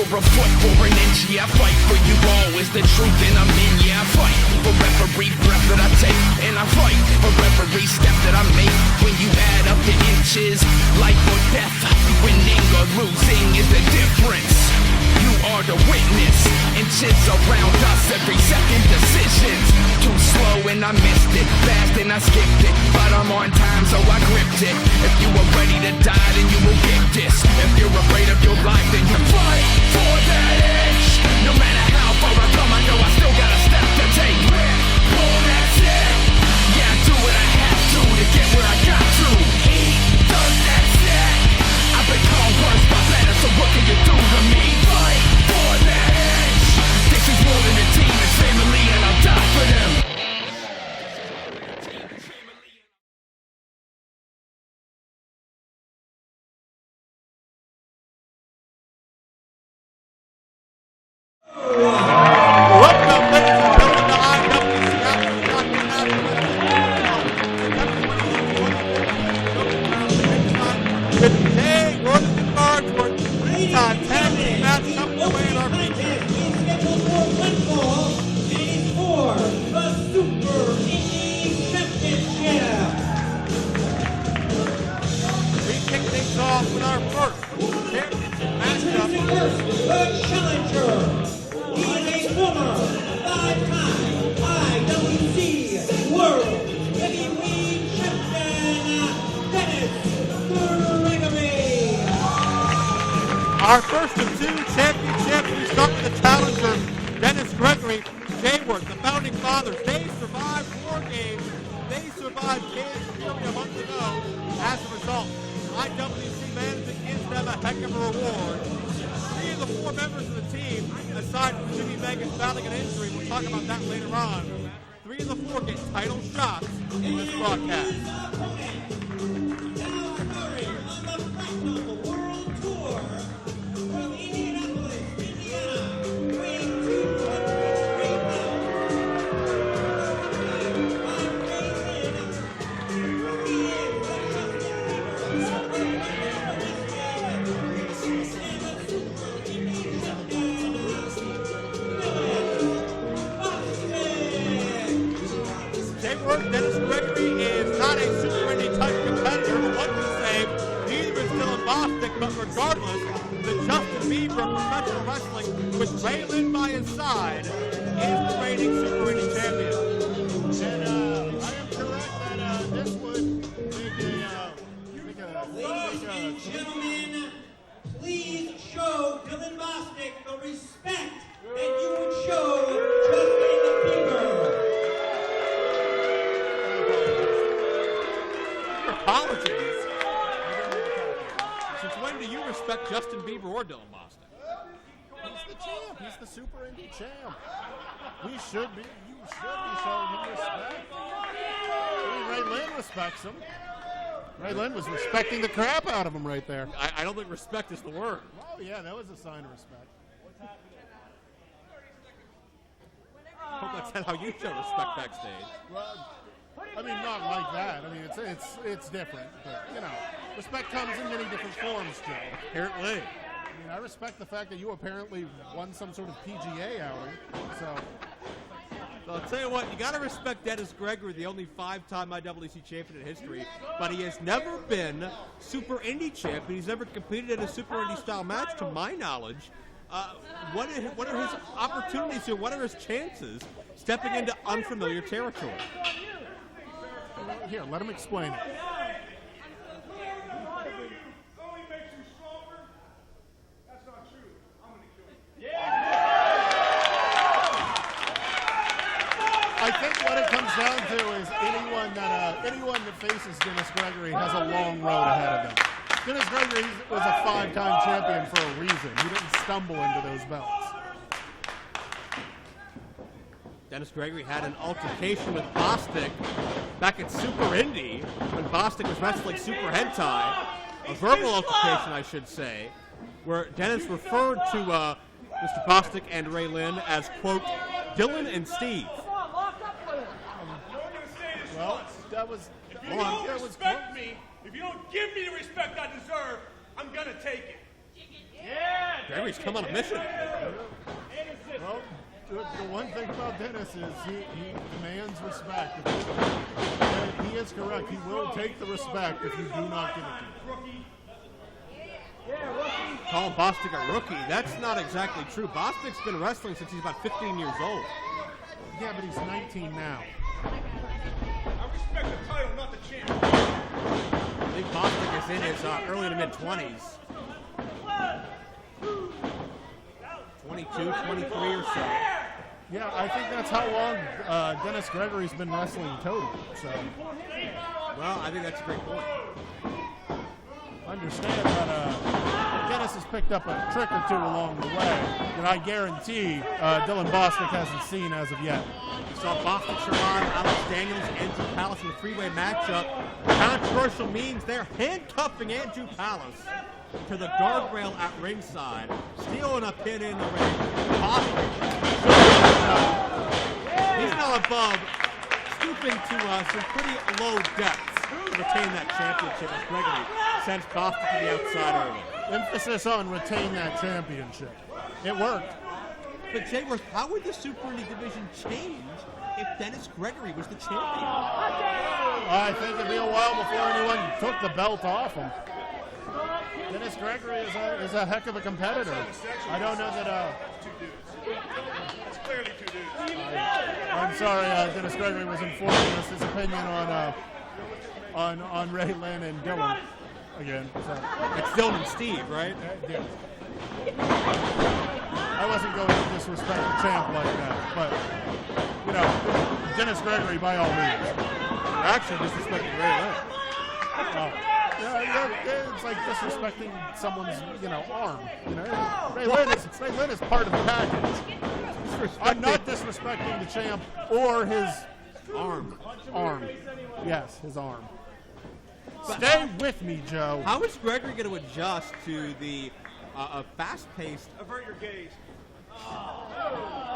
for a foot, for an inch, yeah, I fight for you all. Is the truth and I'm in, yeah, I fight for every breath that I take, and I fight for every step that I make. When you add up the inches, life or death, winning or losing is the difference. You are the witness, inches around us, every second decisions. Too slow and I missed it, fast and I skipped it, but I'm on time so I gripped it. If you are ready to die then you will get this. If you're afraid of your life then you fight for that edge. No matter how far I come, I know I still got a step to take. Pull that shit. Yeah, I do what I have to get where I got to. He does that shit. I've been conquered by better, so what can you do to me? Fight for that edge. This is more than a team, it's family, and I'll die for them. Welcome, ladies and gentlemen, to IWC Aftershock. Today, we're looking forward to our three-time tag team match coming away in our feature. For the Super Indy Championship. We kick things off with our first championship matchup. First, the challenger. He is a former five-time IWC World Heavyweight Champion, Gregory. Our first of two championships. We start with the challenger, Dennis Gregory. Jayworth, the founding fathers, they survived war games. They survived Kansas Fury a month ago. As a result, IWC management gives them a heck of a reward. Three of the four members of the team, aside from Jimmy Vegas battling an injury, we'll talk about that later on. Three of the four get title shots in this broadcast. Dennis Gregory is not a Super Indy type competitor, but one can say neither is still in Bostic, but regardless, the Justin Bieber of professional wrestling with Ray Lyn by his side is the reigning Super Indy champion. And I am correct that this would make a Ladies and gentlemen, please show Dylan Bostic the respect that you would show Justin Bieber. Apologies. Since when do you respect Justin Bieber or Dylan Bostic? He's the champ. He's the Super Indy champ. You should be showing him respect. I mean, Ray Lyn respects him. Ray Lyn was respecting the crap out of him right there. I don't think respect is the word. Oh, yeah, that was a sign of respect. I hope that's how you show respect backstage. Well, I mean, not like that. I mean, it's different. But, you know, respect comes in many different forms, Joe. Apparently. I mean, I respect the fact that you apparently won some sort of PGA outing. So I'll tell you what, you got to respect Dennis Gregory, the only five-time IWC champion in history, but he has never been Super Indy champion. He's never competed in a Super Indy style match, to my knowledge. What are his opportunities here? What are his chances stepping into unfamiliar territory? here, let him explain it. I think what it comes down to is anyone that faces Dennis Gregory has a long road ahead of them. Dennis Gregory was a 5-time champion for a reason. He didn't stumble into those belts. Dennis Gregory had an altercation with Bostick back at Super Indy when Bostick was wrestling Super Hentai. A verbal altercation, I should say, where Dennis referred to Mr. Bostick and Ray Lyn as, quote, Dylan and Steve. Well, that was... If you don't respect me, if you don't give me the respect I deserve, I'm going to take it. Yeah, Gregory's come on a mission. Well, the one thing about Dennis is he demands respect. He is correct. He will take the respect if you do not give it to him. Calling Bostick a rookie, that's not exactly true. Bostick's been wrestling since he's about 15 years old. Yeah, but he's 19 now. I respect the title, not the champ. I think Bostick is in his early to mid-20s. 22, 23 or so. Yeah, I think that's how long Dennis Gregory's been wrestling total. So, well, I think that's a great point. Understand that Dennis has picked up a trick or two along the way that I guarantee Dylan Bostic hasn't seen as of yet. We saw Bostic survive Alex Daniels and Andrew Palace in a three-way matchup. Controversial means they're handcuffing Andrew Palace to the guardrail at ringside, stealing a pin in the ring. Bostic, he's now above, stooping to some pretty low depths to retain that championship as Gregory sends Bostic to the outside early. Emphasis on retain that championship. It worked. But Jayworth, how would the Super Indy division change if Dennis Gregory was the champion? I think it'd be a while before anyone took the belt off him. Dennis Gregory is a heck of a competitor. I don't know that. It's clearly two dudes. I'm sorry, Dennis Gregory was informing us his opinion on Ray Lyn and Dylan again. So. It's Dylan and Steve, right? Yeah. I wasn't going to disrespect the champ like that, but you know, Dennis Gregory by all means. You're actually disrespecting Ray Lyn. Yeah, it's like disrespecting someone's, arm. Ray Lyn is part of the package. I'm not disrespecting the champ or his arm. Yes, his arm. Stay with me, Joe. How is Gregory going to adjust to the fast-paced, Avert your gaze.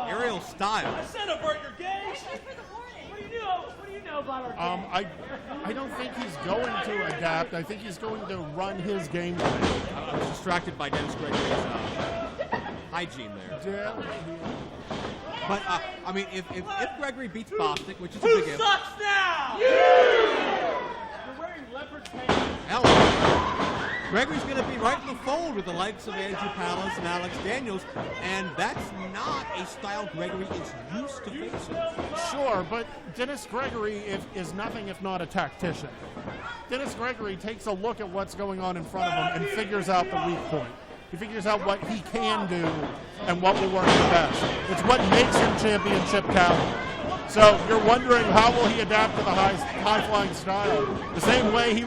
aerial style? I said avert your gaze. What do you know about our game? I don't think he's going to adapt. I think he's going to run his game plan. I was distracted by Dennis Gregory's hygiene there. Yeah. But, if Gregory beats Bostic, which is a big if. Sucks now! You're wearing leopard pants. Hell, Gregory's going to be right in the fold with the likes of Andrew Palace and Alex Daniels, and that's not a style Gregory is used to facing. Sure, but Dennis Gregory is nothing if not a tactician. Dennis Gregory takes a look at what's going on in front of him and figures out the weak point. He figures out what he can do and what will work the best. It's what makes him championship caliber. So you're wondering how will he adapt to the high-flying style? The same way he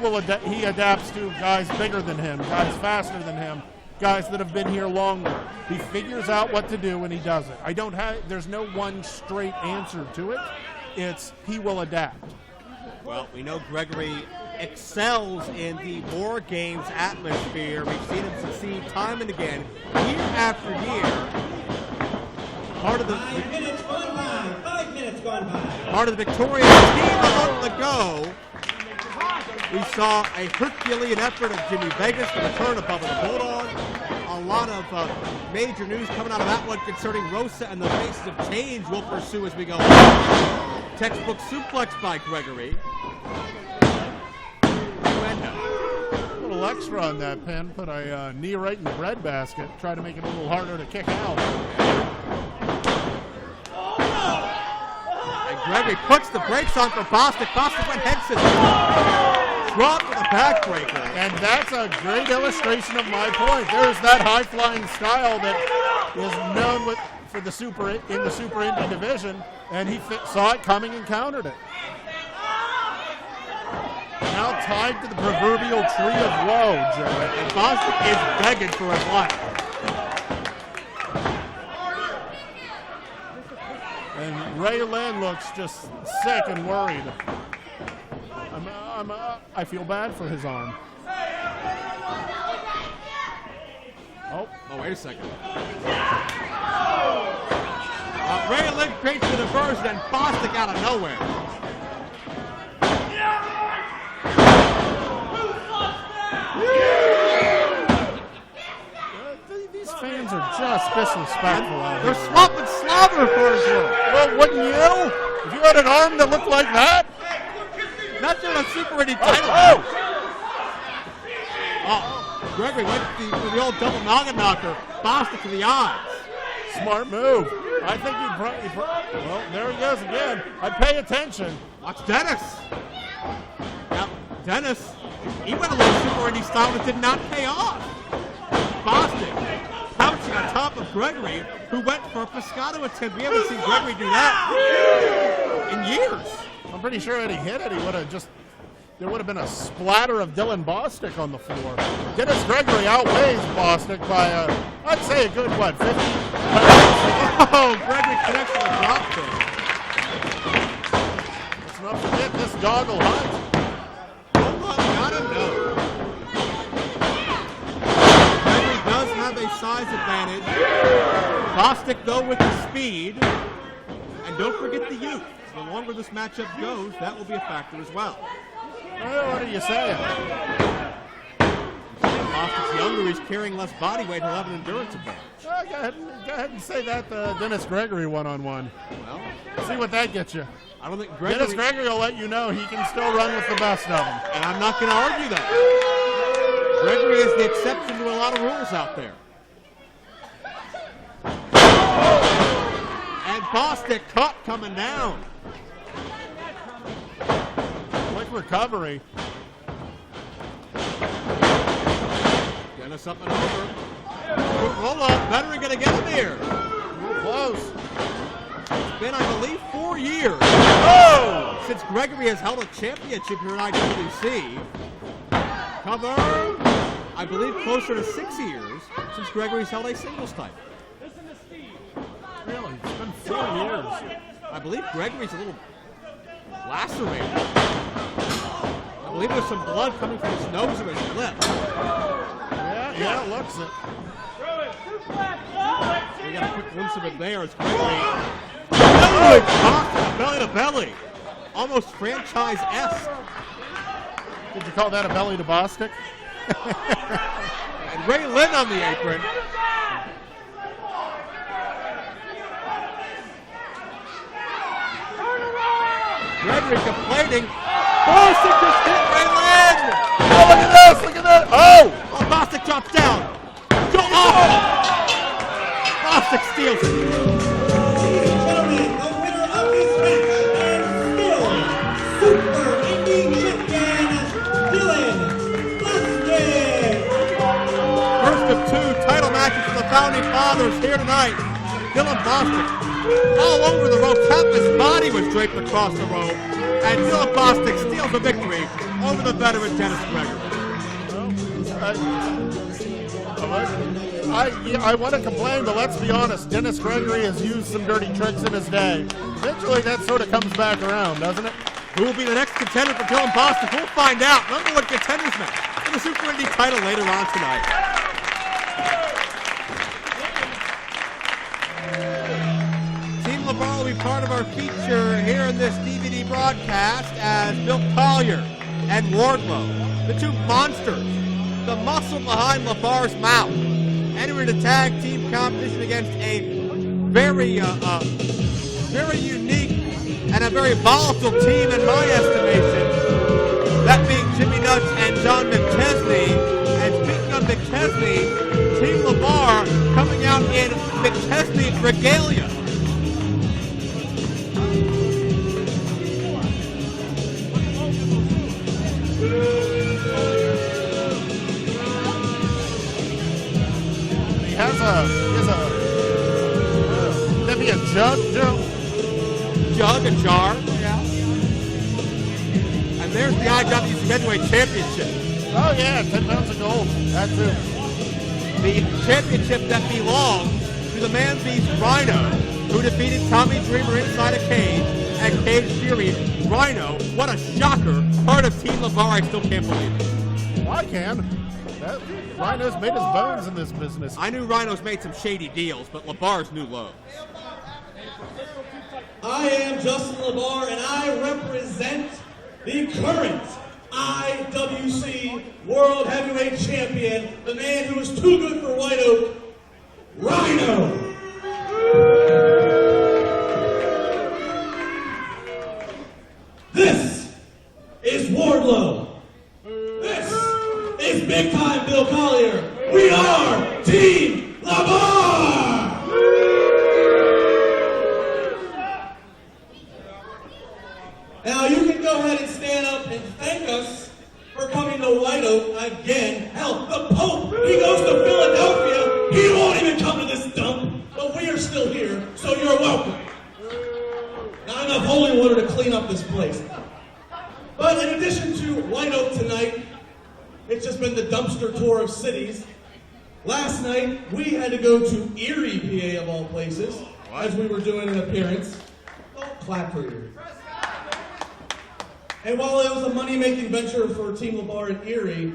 adapts to guys bigger than him, guys faster than him, guys that have been here longer. He figures out what to do and he does it. There's no one straight answer to it. It's he will adapt. Well, we know Gregory excels in the war games atmosphere. We've seen him succeed time and again, year after year. Part of the 5 minutes gone by. 5 minutes gone by. Part of the victorious team a moment ago. We saw a Herculean effort of Jimmy Vegas to return above the Bulldog. A lot of major news coming out of that one concerning Rosa and the faces of change we'll pursue as we go on. Textbook suplex by Gregory. A little extra on that pin. Put a knee right in the breadbasket. Try to make it a little harder to kick out. And Gregory puts the brakes on for Bostic. Bostic went head scissors. Drop with a backbreaker. And that's a great illustration of my point. There's that high-flying style that is known in the Super Indy division, and he saw it coming and countered it. Now tied to the proverbial tree of woe, Joe. And Bostic is begging for his life. And Ray Lyn looks just sick and worried. I feel bad for his arm. Oh, wait a second. Ray Lyn creates the diversion and Bostic out of nowhere. These fans disrespectful out They're here. swapping slobber for his work. Well, wouldn't you? If you had an arm that looked like that? Not doing a Super Indy title. Oh, Gregory went for the old double noggin knocker. Bostic to the eyes. Smart move. I think he well, there he goes again. I'd pay attention. Watch Dennis. Now, Dennis, he went a little Super Indy style that did not pay off. Bostic pouncing on top of Gregory, who went for a Pescado attempt. We haven't seen Gregory do that in years. I'm pretty sure had he hit it, there would have been a splatter of Dylan Bostick on the floor. Dennis Gregory outweighs Bostick by, I'd say a good, 50? Oh, Gregory connects with a drop kick. Let's not forget this goggle hunt. Gotta know. Gregory does have a size advantage. Bostick, though, with the speed. And don't forget the youth. The longer this matchup goes, that will be a factor as well. Well, what are you saying? Bostick's younger, he's carrying less body weight, he'll have an endurance advantage. Well, go ahead and say that Dennis Gregory one-on-one. Well, see what that gets you. I don't think Dennis Gregory will let you know he can still run with the best of them. And I'm not going to argue that. Gregory is the exception to a lot of rules out there. And Bostic caught coming down. Quick recovery. Dennis up and over. Quick roll up. Veteran going to get him here. Close. It's been, I believe, 4 years since Gregory has held a championship here at IWC. Cover, I believe, closer to 6 years since Gregory's held a singles title. Really? It's been 4 years. I believe Gregory's a little lacerated. I believe there's some blood coming from his nose or his lip. Yeah, it looks it. We got a quick glimpse of it there as Gregory. Oh, belly to belly. Almost franchise-esque. Did you call that a belly to Bostick? And Ray Lyn on the apron. Gregory complaining. Bostick just hit Ray Lyn. Oh, look at this! Look at that! Oh! Bostick drops down. Go off! Bostick steals it. Ladies and gentlemen, the winner of this match and still Super Indy champion, Dylan Bostic. First of 2 title matches for the Founding Fathers here tonight. Dylan Bostic all over the rope. Half his body was draped across the rope. And Dylan Bostic steals the victory over the veteran Dennis Gregory. I want to complain, but let's be honest. Dennis Gregory has used some dirty tricks in his day. Eventually, that sort of comes back around, doesn't it? Who will be the next contender for Dylan Bostic? We'll find out. Number 1 contenders match for the Super Indy title later on tonight. Team LeBar will be part of our feature here in this DVD broadcast as Bill Collier and Wardlow, the 2 monsters, the muscle behind LeBar's mouth, entering a tag team competition against a very unique and a very volatile team in my estimation, that being Jimmy Nuts and John McChesney. And speaking of McChesney, Team LeBar coming out in McChesney's regalia. He has that'd be a jug, Joe? Jug, a jar. Yeah. And there's the IWC Heavyweight Championship. Oh yeah, 10 pounds of gold. That too. The championship that belongs to the man beast Rhino, who defeated Tommy Dreamer inside a cage at Cage Fury. Rhino, what a shocker. Part of Team LeBar, I still can't believe it. Well, I can. Rhino's made his bones in this business. I knew Rhino's made some shady deals, but LeBar's new lows. I am Justin LeBar, and I represent the current IWC World Heavyweight Champion, the man who is too good for White Oak, Rhino. This is Wardlow. This is big time Bill Collier. We are Team LeBar. Now you can go ahead and stand up and thank us for coming to White Oak again. Hell, the Pope, he goes to Philadelphia. He won't even come to this dump. But we are still here, so you're welcome. Not enough holy water to clean up this place. But in addition to White Oak tonight, it's just been the dumpster tour of cities. Last night, we had to go to Erie, PA of all places, as we were doing an appearance. Don't clap for Erie. And while it was a money-making venture for Team LeBar in Erie,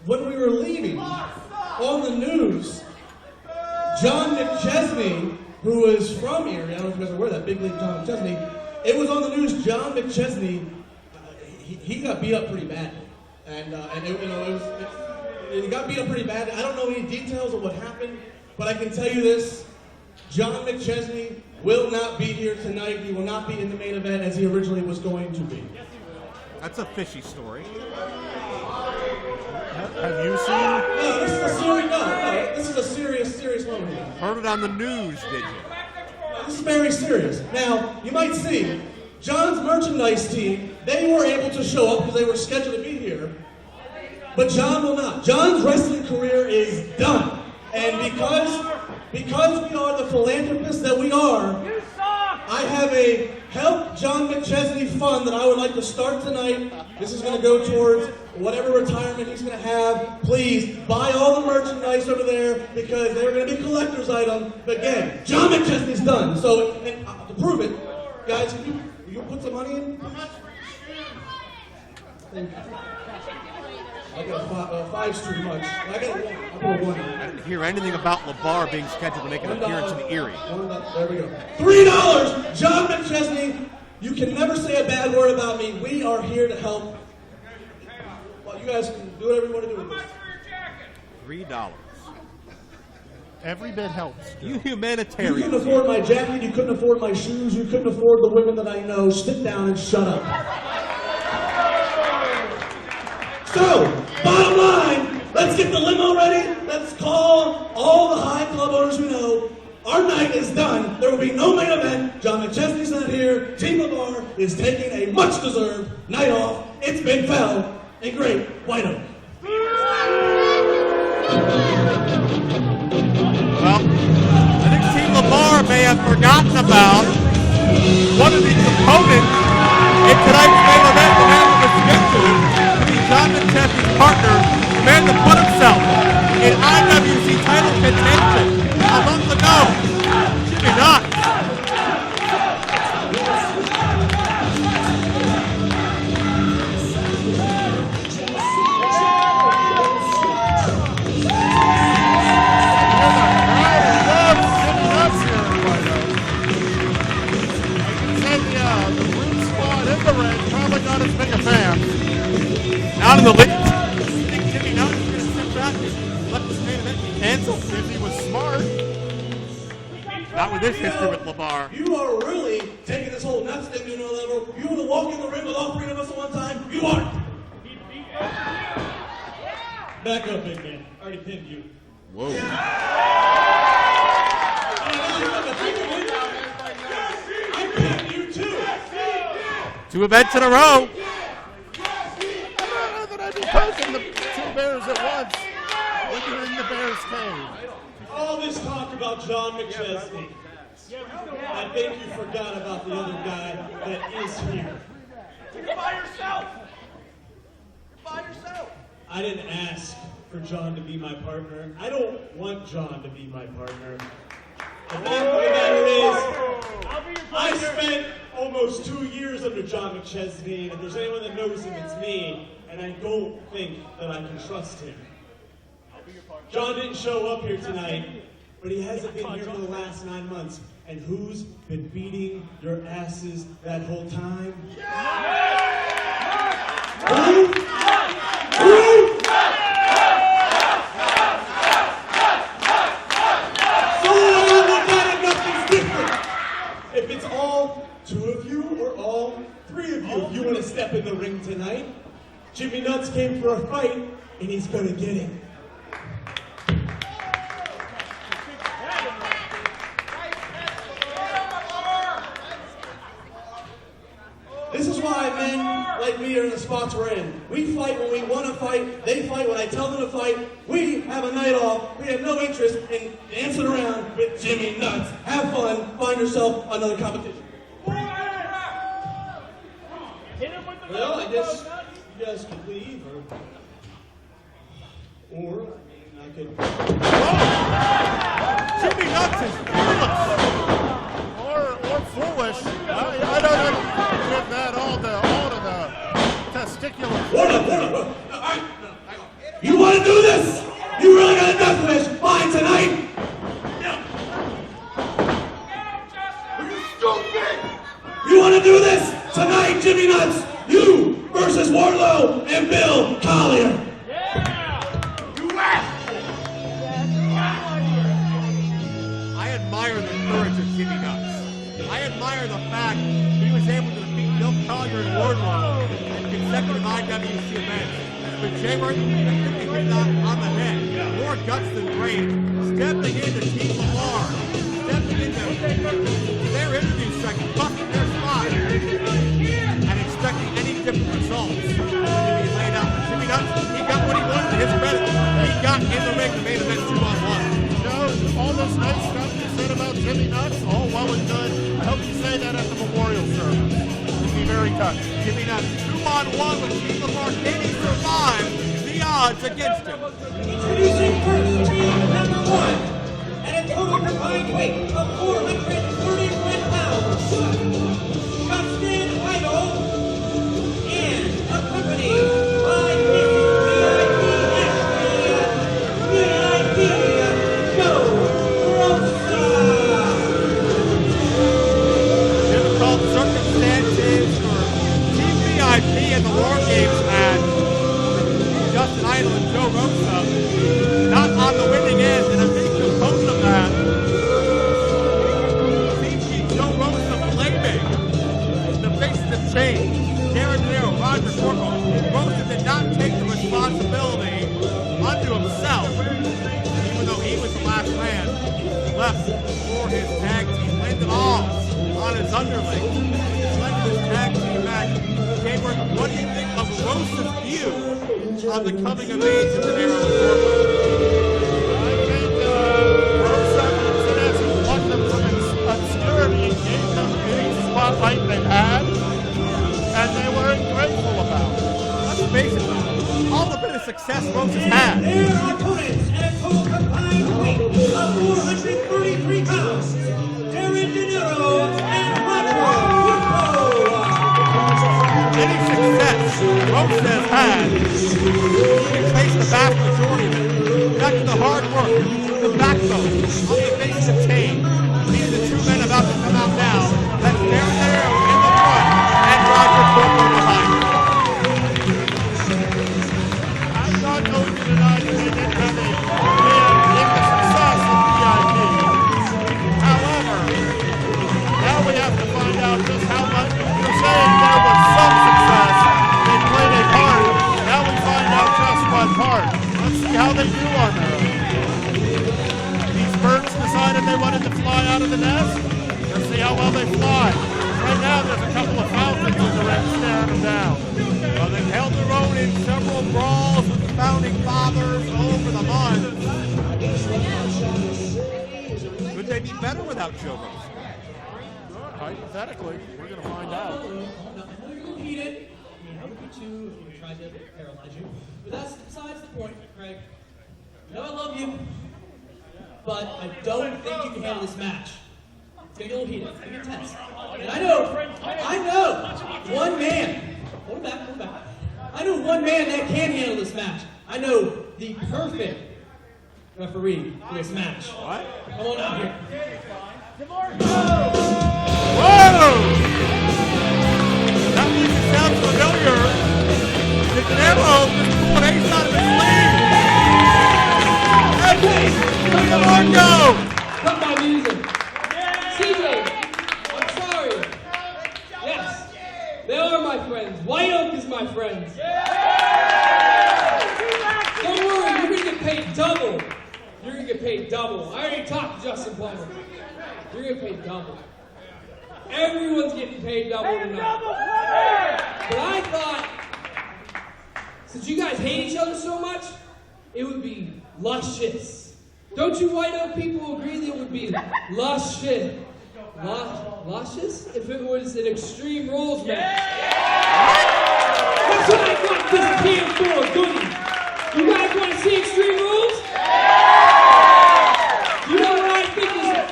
when we were leaving, on the news, John McChesney, who is from Erie, I don't know if you guys are aware of that, big league John McChesney, it was on the news, John McChesney, he got beat up pretty badly. He got beat up pretty bad. I don't know any details of what happened, but I can tell you this, John McChesney will not be here tonight. He will not be in the main event as he originally was going to be. That's a fishy story. Have you seen? No, this is a serious. No, this is a serious moment here. Heard it on the news, did you? This is very serious. Now, you might see, John's merchandise team, they were able to show up because they were scheduled to be here, but John will not. John's wrestling career is done. And because we are the philanthropists that we are, I have a Help John McChesney fund that I would like to start tonight. This is going to go towards whatever retirement he's going to have. Please buy all the merchandise over there because they're going to be collector's items. But again, John McChesney's done. So, and, to prove it, guys, can you put some money in? Thank you. I got five's too much. I got one. I'll put one in. I didn't hear anything about LeBar being scheduled to make an appearance in Erie. There we go. $3, John McChesney. You can never say a bad word about me. We are here to help. Well, you guys can do whatever you want to do with this. $3. Every bit helps. You humanitarian. You couldn't afford my jacket. You couldn't afford my shoes. You couldn't afford the women that I know. Sit down and shut up. So, bottom line, let's get the limo ready. Let's call all the high club owners we know. Our night is done. There will be no main event. John McChesney's not here. Team LeBar is taking a much-deserved night off. It's been fell and great. White Oak. Well, I think Team LeBar may have forgotten about one of the components in tonight's main event that happened to schedule. John McChesney's partner, the man that put himself in IWC title contention a month ago. Should be not. The root squad in the ring probably not as big a fan. Out in the league. You think Jimmy Nutt's going to sit back and let this main event be canceled? If he was smart. Not with this history with LeBar. You are really taking this whole nuts thing to another level. You want to walk in the ring with all three of us at one time? You aren't. Back up, big man. I already pinned you. Whoa. I pinned you too. 2 events in a row. Posing the two bears at once when you're in the bear's cave. All this talk about John McChesney. I think you forgot about the other guy that is here. You're by yourself. By yourself. I didn't ask for John to be my partner. I don't want John to be my partner. The fact of the matter is, I spent almost 2 years under John McChesney, and if there's anyone that knows him, it's me. And I don't think that I can trust him. John didn't show up here tonight, but he hasn't been here for the last 9 months. And who's been beating your asses that whole time? Who? Jimmy Nuts came for a fight, and he's gonna get it. This is why men like me are in the spots we're in. We fight when we want to fight. They fight when I tell them to fight. We have a night off. We have no interest in dancing around with Jimmy Nuts. Have fun. Find yourself another competition. Well, I guess you guys could leave, or I could. Jimmy Nuts is Or foolish. I don't give that all to the testicular. Hold up. All right. You want to do this? You really got enough of this? Fine tonight. Are you stupid? You want to do this tonight, Jimmy Nuts? You versus Wardlow and Bill Collier. I admire the courage of Jimmy Nuts. I admire the fact he was able to defeat Bill Collier and Wardlow in consecutive IWC events. But Jay Worth hit that on the head. More guts than brains. Stepping into Team LeBar. Stepping into their interview section, busting their spot, and expecting any different results to be laid out. Jimmy Nuts, he got what he wanted to his credit. He got in the ring to main event 2-on-1. All this nice stuff you said about Jimmy Nuts, all well and good. I hope you say that at the memorial service. You'd be very touched. Jimmy Nuts 2-on-1 with Team LeBar. Can he survive the odds against him? Introducing first, team number 1, at a total combined weight of 431 pounds. Justin Idol and accompanied by his VIP Rosa. Difficult circumstances for Team VIP in the War Games match. Justin Idol and Joe Rosa not on the winning end, and a big component of that seems to be Joe Rosa blaming the faces of change. Darin, Dinero, Roger, Corpo. Rosa did not take the responsibility unto himself, even though he was the last man left for his tag team. Blamed it all on his underling. Led to this tag team match. Gabriel, what do you think of Rosa's view of the coming of age of Dinero and Corpo? I think Rosa looks at as he won them from obscurity and gave them any spotlight they had, and they were grateful about it. Let's face it, all the bit of success Rosa's had. Their opponents at a total combined weight of 433 pounds. Darin, Dinero and Roger Corpo. Any success Rosa has had, he faced the vast majority of it. Back to the hard work, the backbone, on the face of change. These are the two men about to come out now. That's Darin Dinero in the front and Roger Corpo behind him. I'm not going to deny that they did have a big success in VIP. However, now we have to find out just how much. You're saying there was some success. They played a part. Now we find out just what part. Let's see how they do on their own. These birds decided they wanted to fly out of the nest. Let's see how well they fly. Right now there's a couple of falcons in the ring staring them down. Well, they've held their own in several brawls with the founding fathers over the months. Could they be better without Joe Rosa? Hypothetically, we're going to find out. No, I know you're going to beat it. I mean, I would be too if you tried to paralyze you. But that's besides the point, Craig. I know I love you, but I don't think you can handle this match. It's going to get a little heated. It's going to get tense. And I know one man. Hold it back. I know one man that can handle this match. I know the perfect referee for this match. What? Come on out here. Whoa! That music sounds familiar. Dinero just pulled an ace out of his sleeve. Hey, DeMar go! Cut my music. CJ, I'm sorry. Yes, they are my friends. White Oak is my friends. double. I already talked to Justin Plummer. You're getting paid double. Everyone's getting paid double tonight. But I thought, since you guys hate each other so much, it would be luscious. Don't you white oak people agree that it would be luscious? Luscious? If it was an Extreme Rules match. That's what I got this can for, goodie. You guys want to see Extreme Rules? You know what I think is...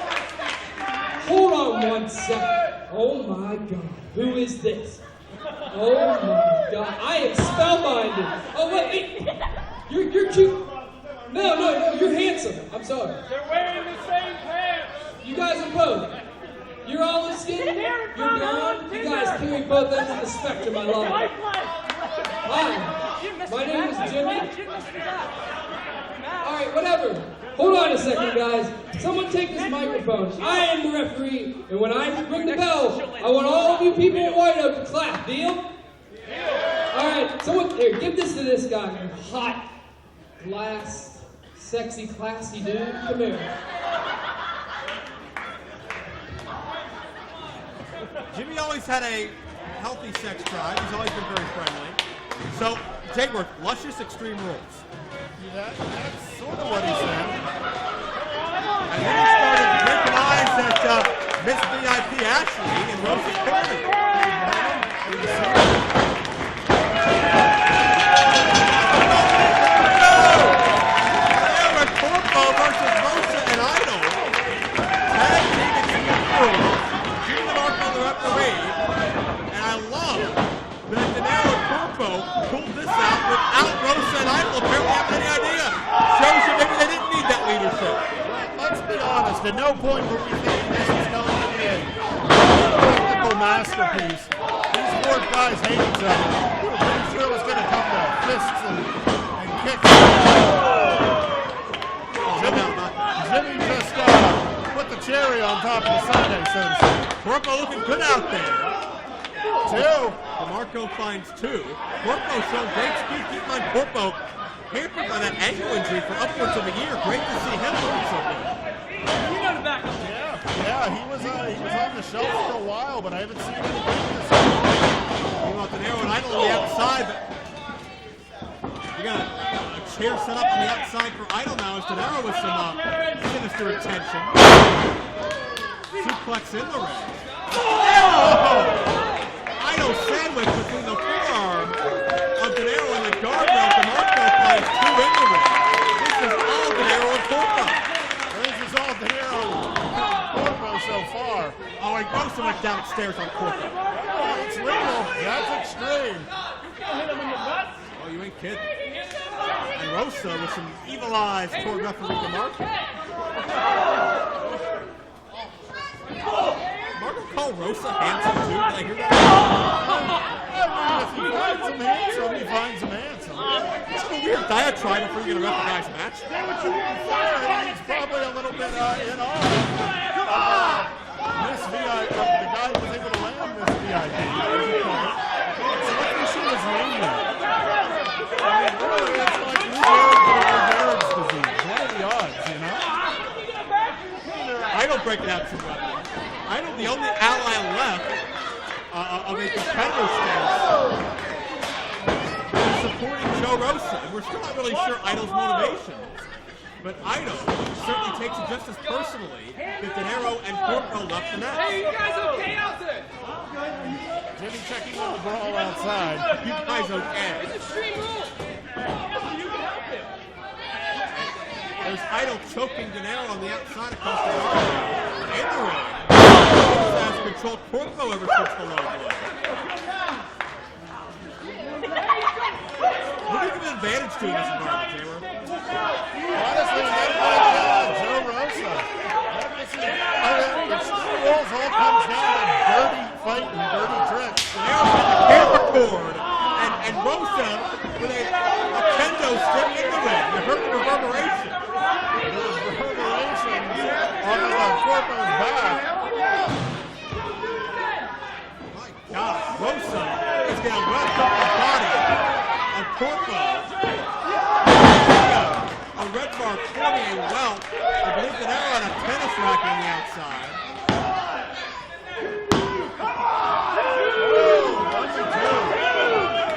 Hold on one second. Oh my God. Who is this? Oh my God. I am spellbinded. Oh wait. You're cute. No, you're handsome. I'm sorry. They're wearing the same pants. You guys are both. You're all the skin. You're blonde. You guys carry both ends of the spectrum. I love it. Hi. My name is Jimmy. All right, whatever. Hold on a second, guys. Someone take this microphone. I am the referee, and when I ring the bell, I want all of you people in White Oak to clap. Deal? All right, someone here, give this to this guy. Hot, glass, sexy, classy dude. Come here. Jimmy always had a healthy sex drive. He's always been very friendly. So, Jayworth, luscious Extreme Rules. That's sort of what he said. And then he started drinking eyes at Miss VIP Ashley in Rosa's corner. There Corpo versus Rosa and Idol. Tag team Extreme Rules. Jimmy the Mark on the referee. And I love that Dinero and Corpo pulled this out without Rosa and Idol apparently having any idea. Shows you maybe they didn't need that leadership. Let's be honest, at no point were we thinking this was going to be a technical masterpiece. These four guys hate each other. We were pretty sure it was going to come to fists and kicks. Jimmy just put the cherry on top of the sundae, so to speak. Corpo looking good out there. Two. DeMarco finds two. Corpo showing great speed. Keep in mind, Corpo hampered by that ankle injury for upwards of a year. Great to see him looking so good. Yeah, he was on the shelf for a while, but I haven't seen any weakness. Meanwhile, Dinero and Idol on the outside, but we got a chair set up on the outside for Idol now as Dinero with some sinister intention. Suplex in the ring. Oh! Idol sandwich between the forearm of Dinero and the guardrail. DeMarco finds two in the ring. This is all Dinero and Corpo. This is all Dinero and Corpo so far. Oh, and Rosa went downstairs on Corpo. It's legal. That's extreme. Oh, you ain't kidding. And Rosa with some evil eyes toward referee DeMarco. Marco called Rosa handsome too. Did I hear that? If he finds him handsome, he finds him handsome. It's a weird diatribe before you get a recognized match. He's probably a little bit in awe. Miss VIP, the guy who was able to land Miss VIP. So what do you see his name there? I mean, really, it's like Levay's disease. What are the odds, you know? I don't break it out too well. I don't the only ally left of a competitor stance is supporting Joe Rosa. And we're still not really sure Idol's motivations. But Idol certainly takes it just as personally that Dinero and Corpo left the match. Hey, you guys okay out there? Jimmy checking on the brawl outside. You guys okay? It's Extreme Rules. You can help him. There's Idol choking Dinero on the outside across the yard. In the ring. Rosa has controlled Corpo ever since the low blow. What do you give an advantage to in this environment, Taylor? Honestly, Joe Rosa. Extreme Rules all comes down to dirty fighting, dirty tricks. Dinero with the camera cord. And Rosa with a kendo stick in the ring. You heard the reverberation. On Corpo's back. My God, Rosa is going to wrap up the body of Corpo. A red bar, Cormier well. I believe Dinero on a tennis rack on the outside.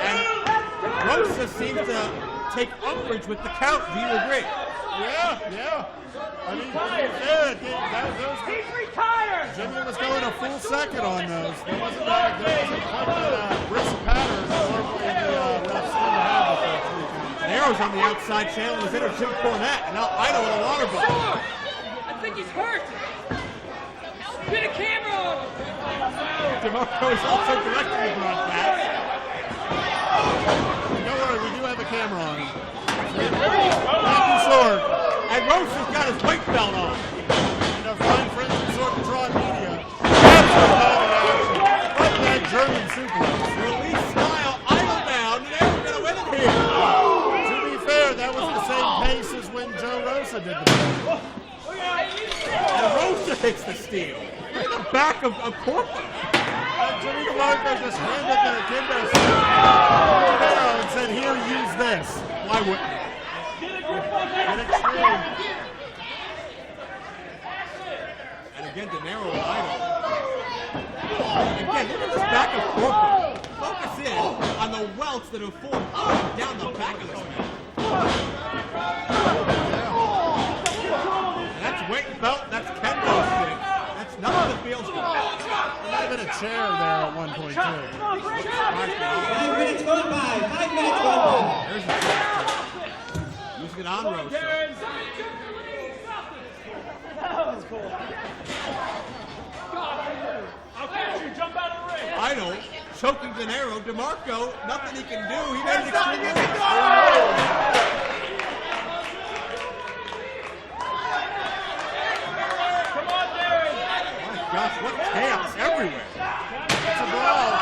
And Rosa seems to take umbrage with the count. Do you agree? Yeah. I mean, He's retired! Jimmy was going a full second on those. There wasn't quite brisk pattern normally the refs seem to have with that. Dinero's on the outside channel. Was in her Jim Cornette. And now Idol with a water bottle. Sure. I think he's hurt. Get a camera on him. DeMarco is also directing the broadcast. Don't worry, we do have a camera on him. Back and sword. And Rosa's got his weight belt on. And our fine friends from Sword Control Media. What that German suplex. Release style, Idol down. Dinero's going to win it here. To be fair, that was the same pace as when Joe Rosa did the match. And Rosa takes the steal. Right in the back of Corpo. Jimmy DeMarco just handed the kid and said, here, use this. Why wouldn't he? Get extreme. And again, Dinero and Idol. Again, look at this back of Corpo. Focus in on the welts that have formed up and down the back of this man. And that's weight belt, that's kendo stick. That's nothing that feels good. There might have been a chair there at one point, too. 5 minutes gone by. 5 minutes gone by. There's a chair. Using it on Rosa. That was cool. I'll catch you. Jump out of the ring. Idol choking Dinero. DeMarco, nothing he can do. He made it extremely Come on, Darin. My gosh, what chaos everywhere. It's a brawl.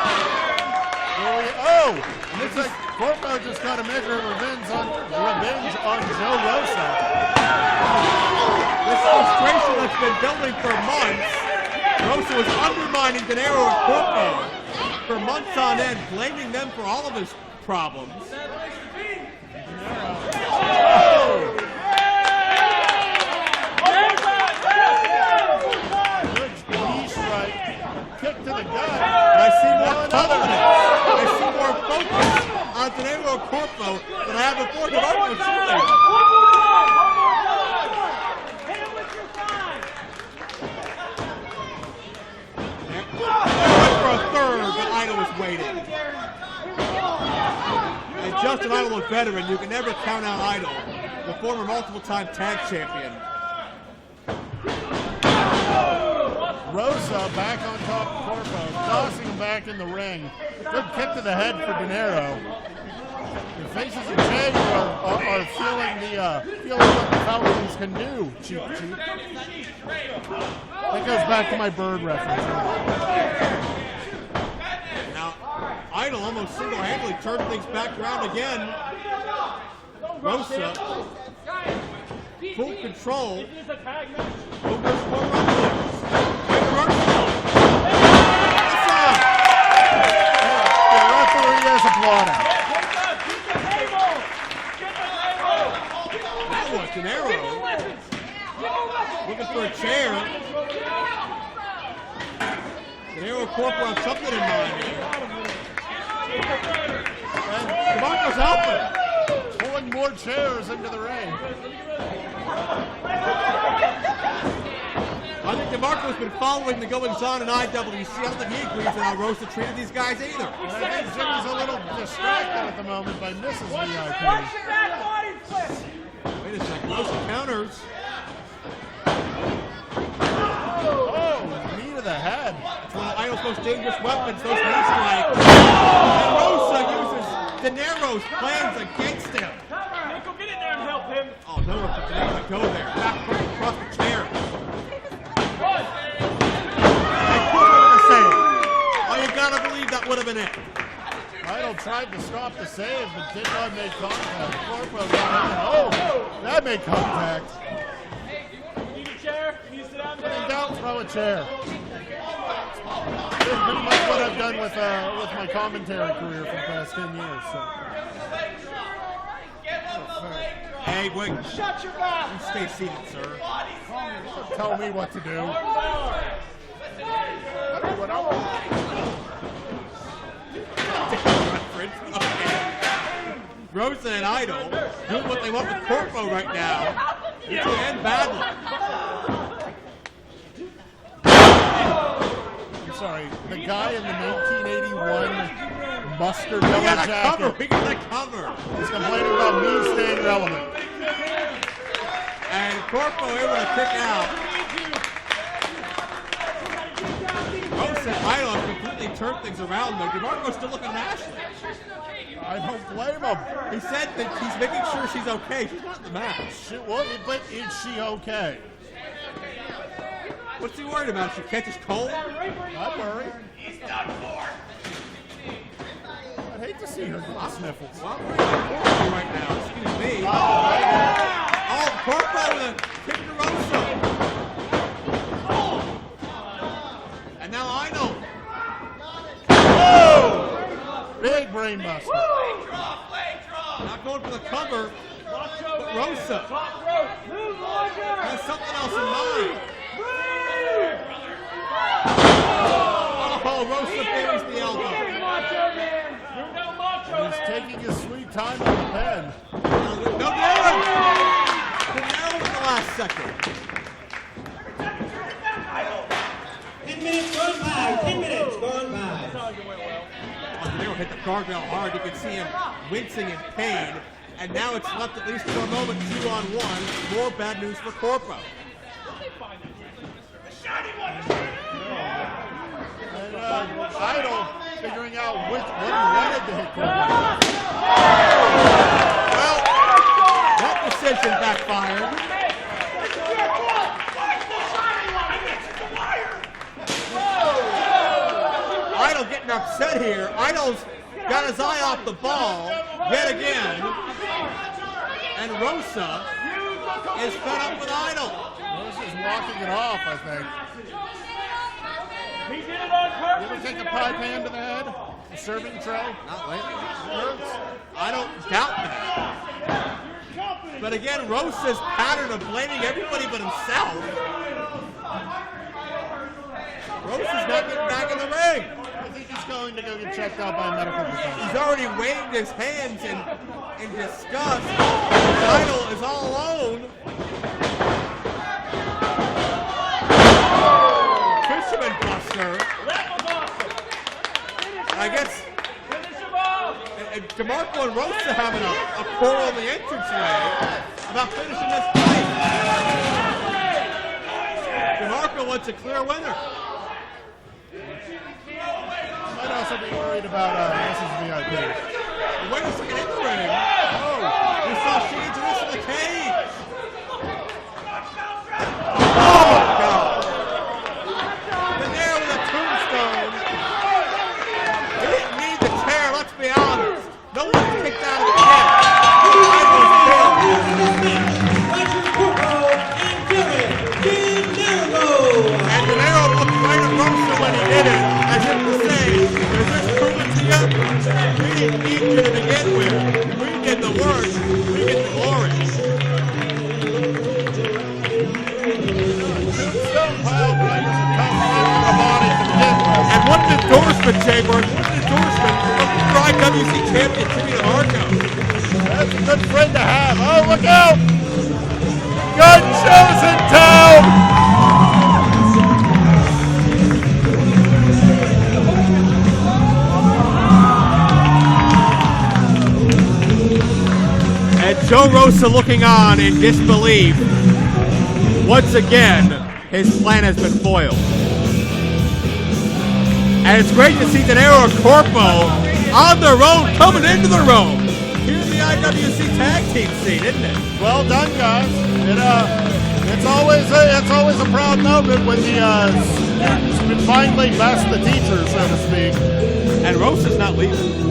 Oh! Looks like Corpo just got a measure of revenge on Joe Rosa. This frustration that's been building for months. Rosa was undermining Dinero and Corpo for months on end, blaming them for all of his problems. Good knee strike. Kick to the gut. And I see more toughness. I see more focus on Dinero and Corpo than I have before DeMarco shooting. Hit him with your thigh. For a third, but Idol was waiting. And Justin Idol, a veteran, you can never count out Idol, the former multiple-time tag champion. Rosa back on top of Corpo, tossing him back in the ring. Good kick to the head for Dinero. The faces of Jay are feeling what the Falcons can do. Cheap. That goes back to my bird reference. Now, Idol almost single-handedly turned things back around again. Rosa, full control. Who goes for rumblings? The referee is applauding. That was Dinero looking for a chair. Dinero Corpo have something in mind here. And DeMarco's helping. Pulling more chairs into the ring. I think DeMarco's been following the goings-on in IWC. I don't think he agrees with how Rosa treated these guys either. I think Jimmy's a little distracted at the moment by Mrs. Watch VIP. your back body flip. Wait a second, Rosa counters. Oh, knee to the head. It's one of Idol's most dangerous weapons, those knee strikes. And Rosa uses Dinero's plans against him. Nick, go get in there and help him. Oh, no one for Dinero to go there. Back across the chair. And Corpo with a save. Oh, you gotta believe that would have been it. Idol tried to stop the save, but did not make contact. Corpo got in. Oh, that made contact. You need a chair? You need to sit down When in there? doubt, throw a chair. This is pretty much what I've done with my commentary career for the past 10 years. So. And Okay, wait. Shut your mouth. You stay seated, sir. Don't tell me what to do. That's what I want. Okay. Rosa and Idol doing what they want with Corpo right now. It's going to end badly. I'm sorry, the guy in the 1981 mustard We yellow got a jacket cover. We got a cover. is complaining about me staying relevant. And Corpo able to kick out. Rosa and Idol have completely turned things around though. DeMarco's still looking at Ashley. I don't blame him. He said that he's making sure she's okay. She's not in the match. But is she okay? What's he worried about? She catches cold? Not worried. He's done for. I'd hate to see her get sniffles. Well, we're Corpo right now. Excuse me. Oh, Corpo with a kick to Rosa. And now Idol. Whoa! Big brain buster. Not going for the cover, but Rosa has something else in mind. Oh, Rosa buries the elbow. He's taking his sweet time on the pen. No, Darin! Dinero with the last second. 10 minutes gone by. 10 minutes gone by. Dinero hit the guardrail hard. You can see him wincing in pain. And now it's left at least for a moment 2-on-1. More bad news for Corpo. And Idol figuring out what he wanted to hit Corpo. Well, that decision backfired. Idol getting upset here. Idol's got his eye off the ball yet again. And Rosa is fed up with Idol. Rosa's walking it off, I think. He did it on You purpose. ever take a pie pan to the head? A serving tray? Not lately. It hurts. I don't doubt that. But again, Rosa's pattern of blaming everybody but himself. Rosa's not getting back in the ring. I think he's going to go get checked out by a medical professional. He's already waved his hands in disgust. Idol is all alone. Fisherman buster. I guess DeMarco and Rosa having a quarrel in the entranceway about finishing this fight. DeMarco wants a clear winner. Might also be worried about Mrs. VIP. Wait a second, in the ring. Oh, we saw shades of this in the cage. Oh my God. Dinero with a tombstone. He didn't need the chair, let's be honest. No one's kicked out of the chair. And Dinero looked right at Rosa when he did it, as if to say, does this prove it to you? We didn't need you to begin with. We did the work. We get the glory. And what an endorsement, Chamber. What an endorsement of the IWC champion, Jimmy DeMarco. That's a good friend to have. Oh, look out! Gun shows in town! And Joe Rosa looking on in disbelief. Once again, his plan has been foiled. And it's great to see Dinero and Corpo on their own, coming into their own. Here in the IWC tag team scene, isn't it? Well done, guys. It's always a proud moment when the students finally best the teacher, so to speak. And Rosa's not leaving.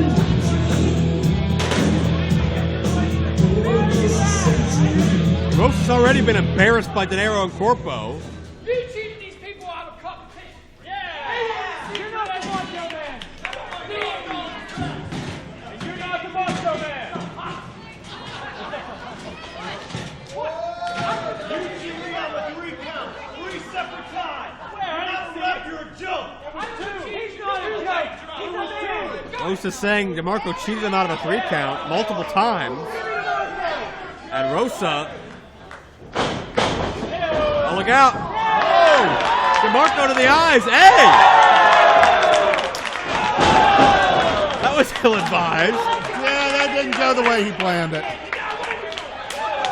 Rosa's already been embarrassed by Dinero and Corpo. You cheated these people out of competition. Yeah. You're not the macho man. And you're not the macho man. Rosa's saying DeMarco cheated him out of a 3 count multiple times. And Rosa, oh, look out. Oh, DeMarco to the eyes. Hey! That was ill-advised. Yeah, that didn't go the way he planned it.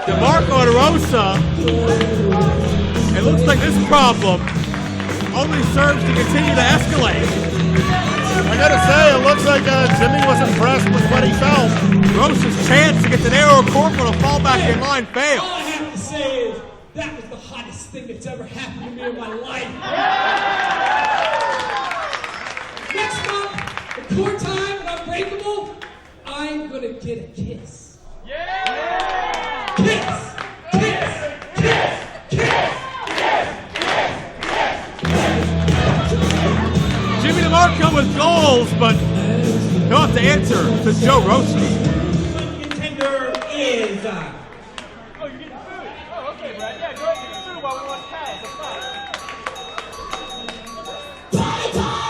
DeMarco and Rosa. It looks like this problem only serves to continue to escalate. I gotta say, it looks like Jimmy was impressed with what he felt. Rosa's chance to get Dinero or Corpo to fall back in line fails. All I have to say is that was the hottest thing that's ever happened to me in my life. Next month, the core time and Unbreakable, I'm gonna get a kiss. Yeah! Kiss! Kiss! Kiss! Kiss! Jimmy DeMarco with goals, but he'll have to answer to Joe Rosa. Contender is... Oh, you're getting food? Oh, okay, Brad. Yeah, go ahead and get food while we watch pass. That's fine.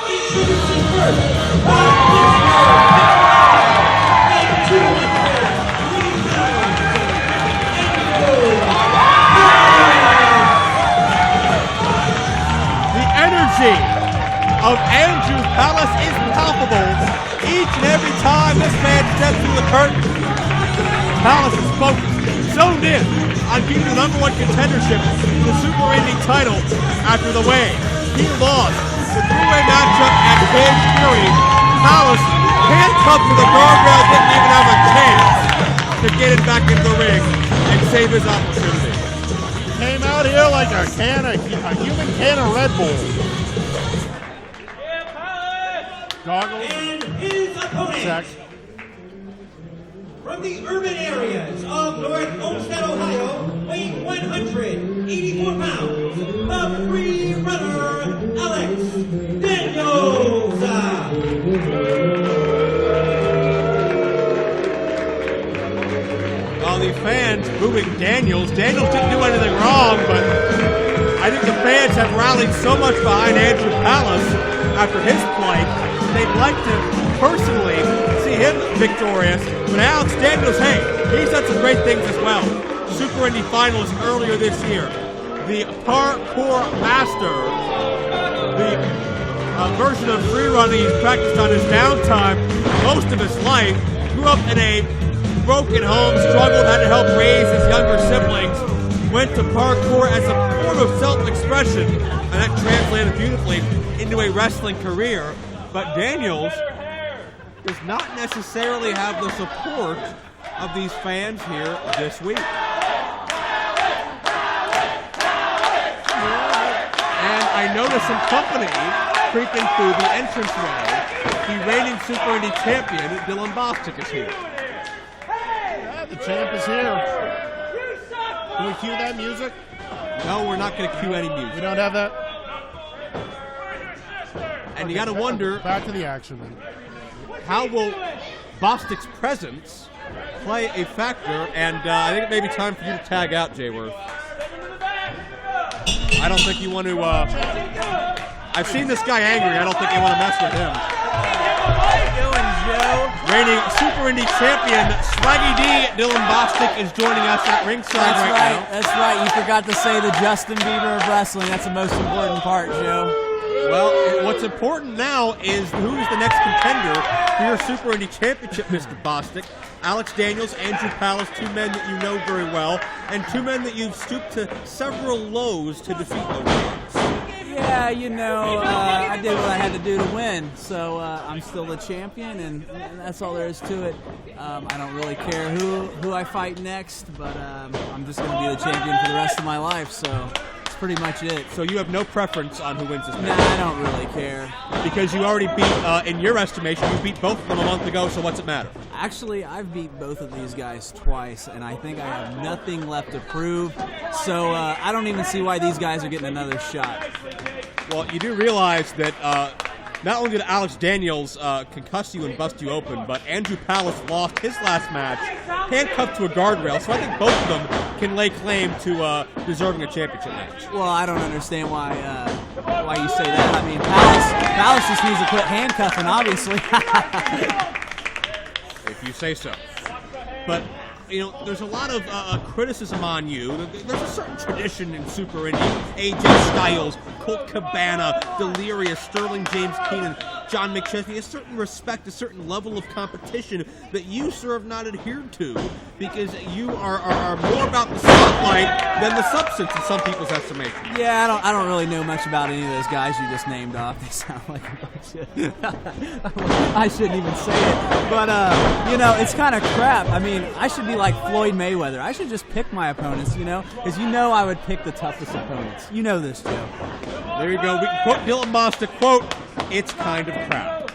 Introducing first. The energy of Andrew Palace is palpable each and every time this man steps through the curtain. Palace is focused, zoned in on getting the #1 contendership to the Super Indy title after the way he lost the 3-way matchup at Cage Fury. Palace handcuffed to the guardrail, didn't even have a chance to get it back into the ring and save his opportunity. Came out here like a human can of Red Bull. Goggles. And his opponent. Check. From the urban areas of North Olmsted, Ohio, weighing 184 pounds, the free runner, Alex Daniels. While the fans booing Daniels didn't do anything wrong, but I think the fans have rallied so much behind Andrew Palace after his plight. They'd like to personally see him victorious, but Alex Daniels, hey, he's done some great things as well. Super Indy finalist earlier this year. The parkour master, the version of free running he's practiced on his downtime most of his life, grew up in a broken home, struggled, had to help raise his younger siblings, went to parkour as a form of self-expression, and that translated beautifully into a wrestling career. But Daniels does not necessarily have the support of these fans here this week. And I noticed some company creeping through the entranceway. The reigning Super Indy champion, Dylan Bostick, is here. Yeah, the champ is here. Can we cue that music? No, we're not going to cue any music. We don't have that? And you got to wonder, Back to the action then. how will Bostick's presence play a factor? And I think it may be time for you to tag out, Jayworth. I don't think you want to... I've seen this guy angry. I don't think you want to mess with him. How you doing, Joe? Reigning Super Indy champion Swaggy D, Dylan Bostick, is joining us at ringside now. That's right. You forgot to say the Justin Bieber of wrestling. That's the most important part, Joe. Well, what's important now is who's the next contender for your Super Indy Championship, Mr. Bostick. Alex Daniels, Andrew Palace, two men that you know very well, and two men that you've stooped to several lows to defeat over the years. Yeah, you know, I did what I had to do to win, so I'm still the champion, and that's all there is to it. I don't really care who I fight next, but I'm just going to be the champion for the rest of my life, so that's pretty much it. So you have no preference on who wins this match? Nah, I don't really care. Because you already beat, in your estimation, you beat both of them a month ago, so what's it matter? Actually, I've beat both of these guys twice, and I think I have nothing left to prove, so I don't even see why these guys are getting another shot. Well, you do realize that not only did Alex Daniels concuss you and bust you open, but Andrew Palace lost his last match, handcuffed to a guardrail. So I think both of them can lay claim to deserving a championship match. Well, I don't understand why you say that. I mean, Palace just needs to quit handcuffing, obviously. If you say so. But, you know, there's a lot of criticism on you. There's a certain tradition in Super Indy. AJ Styles, Colt Cabana, Delirious, Sterling James Keenan, John McChesney, a certain respect, a certain level of competition that you, sir, have not adhered to because you are more about the spotlight than the substance in some people's estimation. Yeah, I don't really know much about any of those guys you just named off. They sound like a bunch of... I shouldn't even say it. But, you know, it's kind of crap. I mean, I should be like Floyd Mayweather. I should just pick my opponents, you know? Because you know I would pick the toughest opponents. You know this, Joe. There you go. We can quote Dylan Bostic, quote, "It's kind of crap."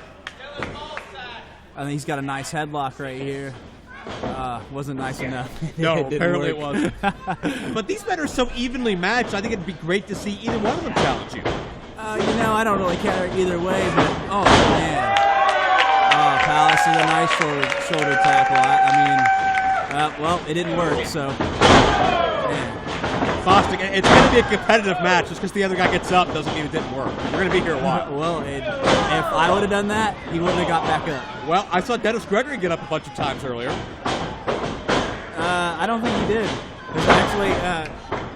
I think he's got a nice headlock right here. Wasn't nice enough. No, apparently it wasn't. But these men are so evenly matched, I think it'd be great to see either one of them challenge you. You know, I don't really care either way, but, oh, man. Oh, Palace is a nice shoulder tackle. I mean, well, it didn't work, so, man. Bostic, it's going to be a competitive match. Just because the other guy gets up doesn't mean it didn't work. We're going to be here a while. Well, if I would have done that, he wouldn't have got back up. Well, I saw Dennis Gregory get up a bunch of times earlier. I don't think he did. Because actually,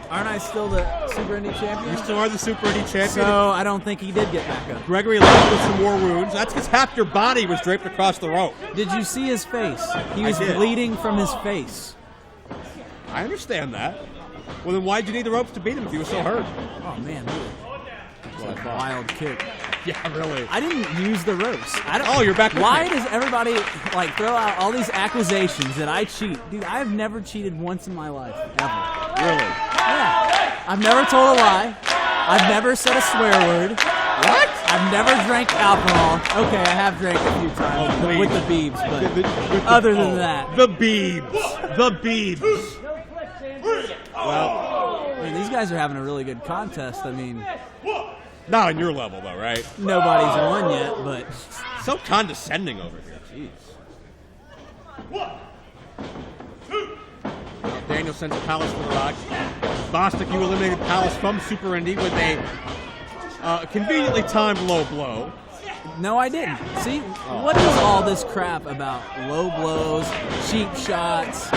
aren't I still the Super Indy champion? You still are the Super Indy champion. So I don't think he did get back up. Gregory left with some more wounds. That's because half your body was draped across the rope. Did you see his face? He was bleeding from his face. I understand that. Well, then why'd you need the ropes to beat him if you were so hurt? Oh, man. That's a wild kick. Yeah, really. I didn't use the ropes. Oh, you're back with Why me. does everybody like throw out all these accusations that I cheat? Dude, I've never cheated once in my life, ever. Really? Yeah. I've never told a lie. I've never said a swear word. What? I've never drank alcohol. Okay, I have drank a few times with the Beebs, but other than that. The Beebs. The Beebs. Well, I mean, these guys are having a really good contest. I mean, not on your level, though, right? Nobody's won yet, but so condescending over here. Jeez. Daniel sends Palace to the rock. Bostick, you eliminated Palace from Super Indy with a conveniently timed low blow. No, I didn't. See, what is all this crap about low blows, cheap shots?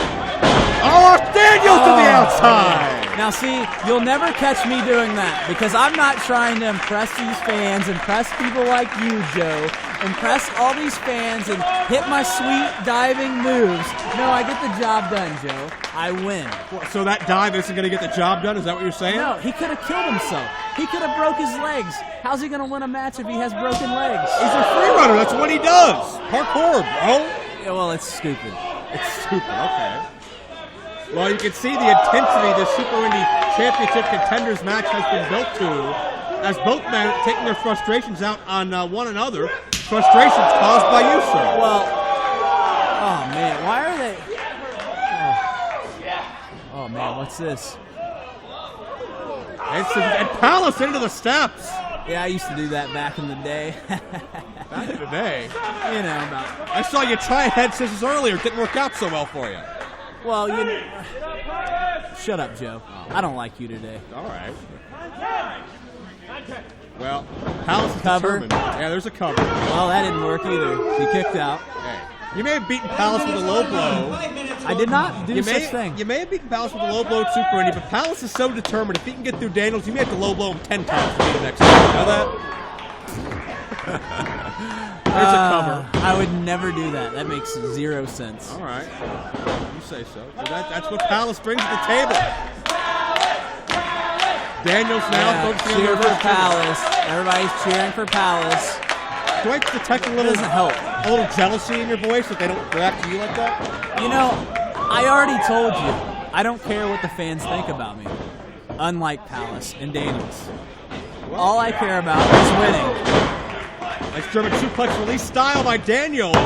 Oh, Daniels to the outside! Now, see, you'll never catch me doing that because I'm not trying to impress these fans, impress people like you, Joe, impress all these fans and hit my sweet diving moves. No, I get the job done, Joe. I win. So that dive isn't going to get the job done? Is that what you're saying? No, he could have killed himself. He could have broke his legs. How's he going to win a match if he has broken legs? He's a free runner. That's what he does. Parkour, bro. Yeah, well, it's stupid. It's stupid. Okay. Well, you can see the intensity the Super Indy Championship Contenders match has been built to, as both men taking their frustrations out on one another. Frustrations caused by you, sir. Well, oh man, why are they? Oh man, what's this? And Palace into the steps. Yeah, I used to do that back in the day. Back in the day? You know, about... I saw you try head scissors earlier. It didn't work out so well for you. Well, you know... Shut up, Joe. I don't like you today. All right. Well, Palace is cover. determined. Yeah, there's a cover. Well, that didn't work either. He kicked out. Hey, you may have beaten Palace with a low blow. I did not do such thing. You may have beaten Palace with a low blow at Super Indy, but Palace is so determined. If he can get through Daniels, you may have to low blow him 10 times to beat him next time. You know that? There's a cover. I would never do that. That makes zero sense. All right. You say so. So that's what Palace brings to the table. Daniels now focusing cheer on for Palace. Everybody's cheering for Palace. Do I detect a little, doesn't help. A little jealousy in your voice that they don't react to you like that? You know, I already told you, I don't care what the fans think about me. Unlike Palace and Daniels. All I care about is winning. Nice German suplex release style by Daniels.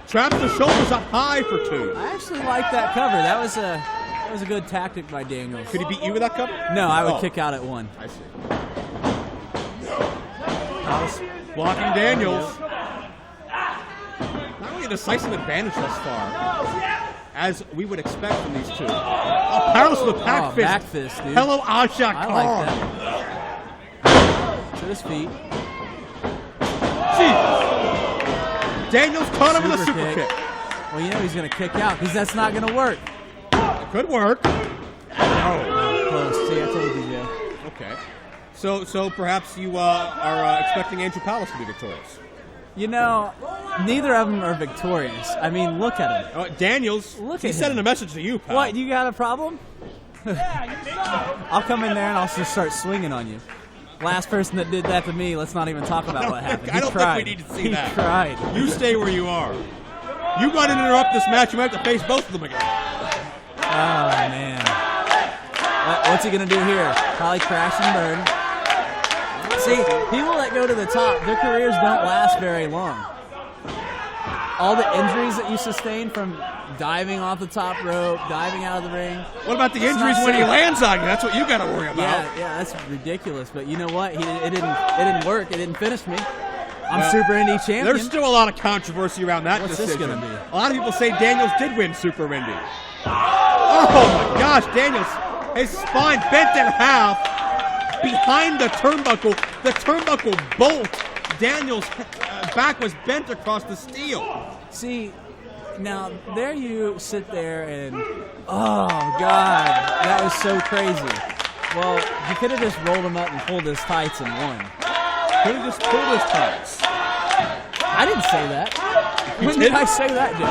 Traps the shoulders up high for 2. I actually like that cover. That was a good tactic by Daniels. Could he beat you with that cover? No, I would kick out at 1. I see. Blocking Daniels. Not really a decisive advantage thus far, as we would expect from these two. Oh, powerless with back fist. Back fist, dude. Hello, Asha. I like that. To his feet. Daniels caught him with a super kick. Well, you know he's going to kick out because that's not going to work. It could work. Oh, close. See, I told you, Joe. Okay. So perhaps you are expecting Andrew Palace to be victorious. You know, neither of them are victorious. I mean, look at him. Daniels, he's sending a message to you, pal. What, you got a problem? I'll come in there and I'll just start swinging on you. Last person that did that to me, let's not even talk about what happened. I don't think we need to see that. He cried. You stay where you are. You got to interrupt this match. You might have to face both of them again. Oh, man. What's he going to do here? Probably crash and burn. See, people that go to the top, their careers don't last very long. All the injuries that you sustain from diving off the top rope, diving out of the ring. What about the injuries when he lands on you? That's what you got to worry about. Yeah, that's ridiculous. But you know what? It didn't work. It didn't finish me. I'm Super Indy champion. There's still a lot of controversy around that What's decision. This gonna be? A lot of people say Daniels did win Super Indy. Oh my gosh, Daniels, his spine bent in half behind the turnbuckle. The turnbuckle bolt. Daniels' back was bent across the steel. See, now there you sit there and, oh God, that was so crazy. Well, you could have just rolled him up and pulled his tights and won. Could have just pulled his tights. I didn't say that. When did I say that, Joe?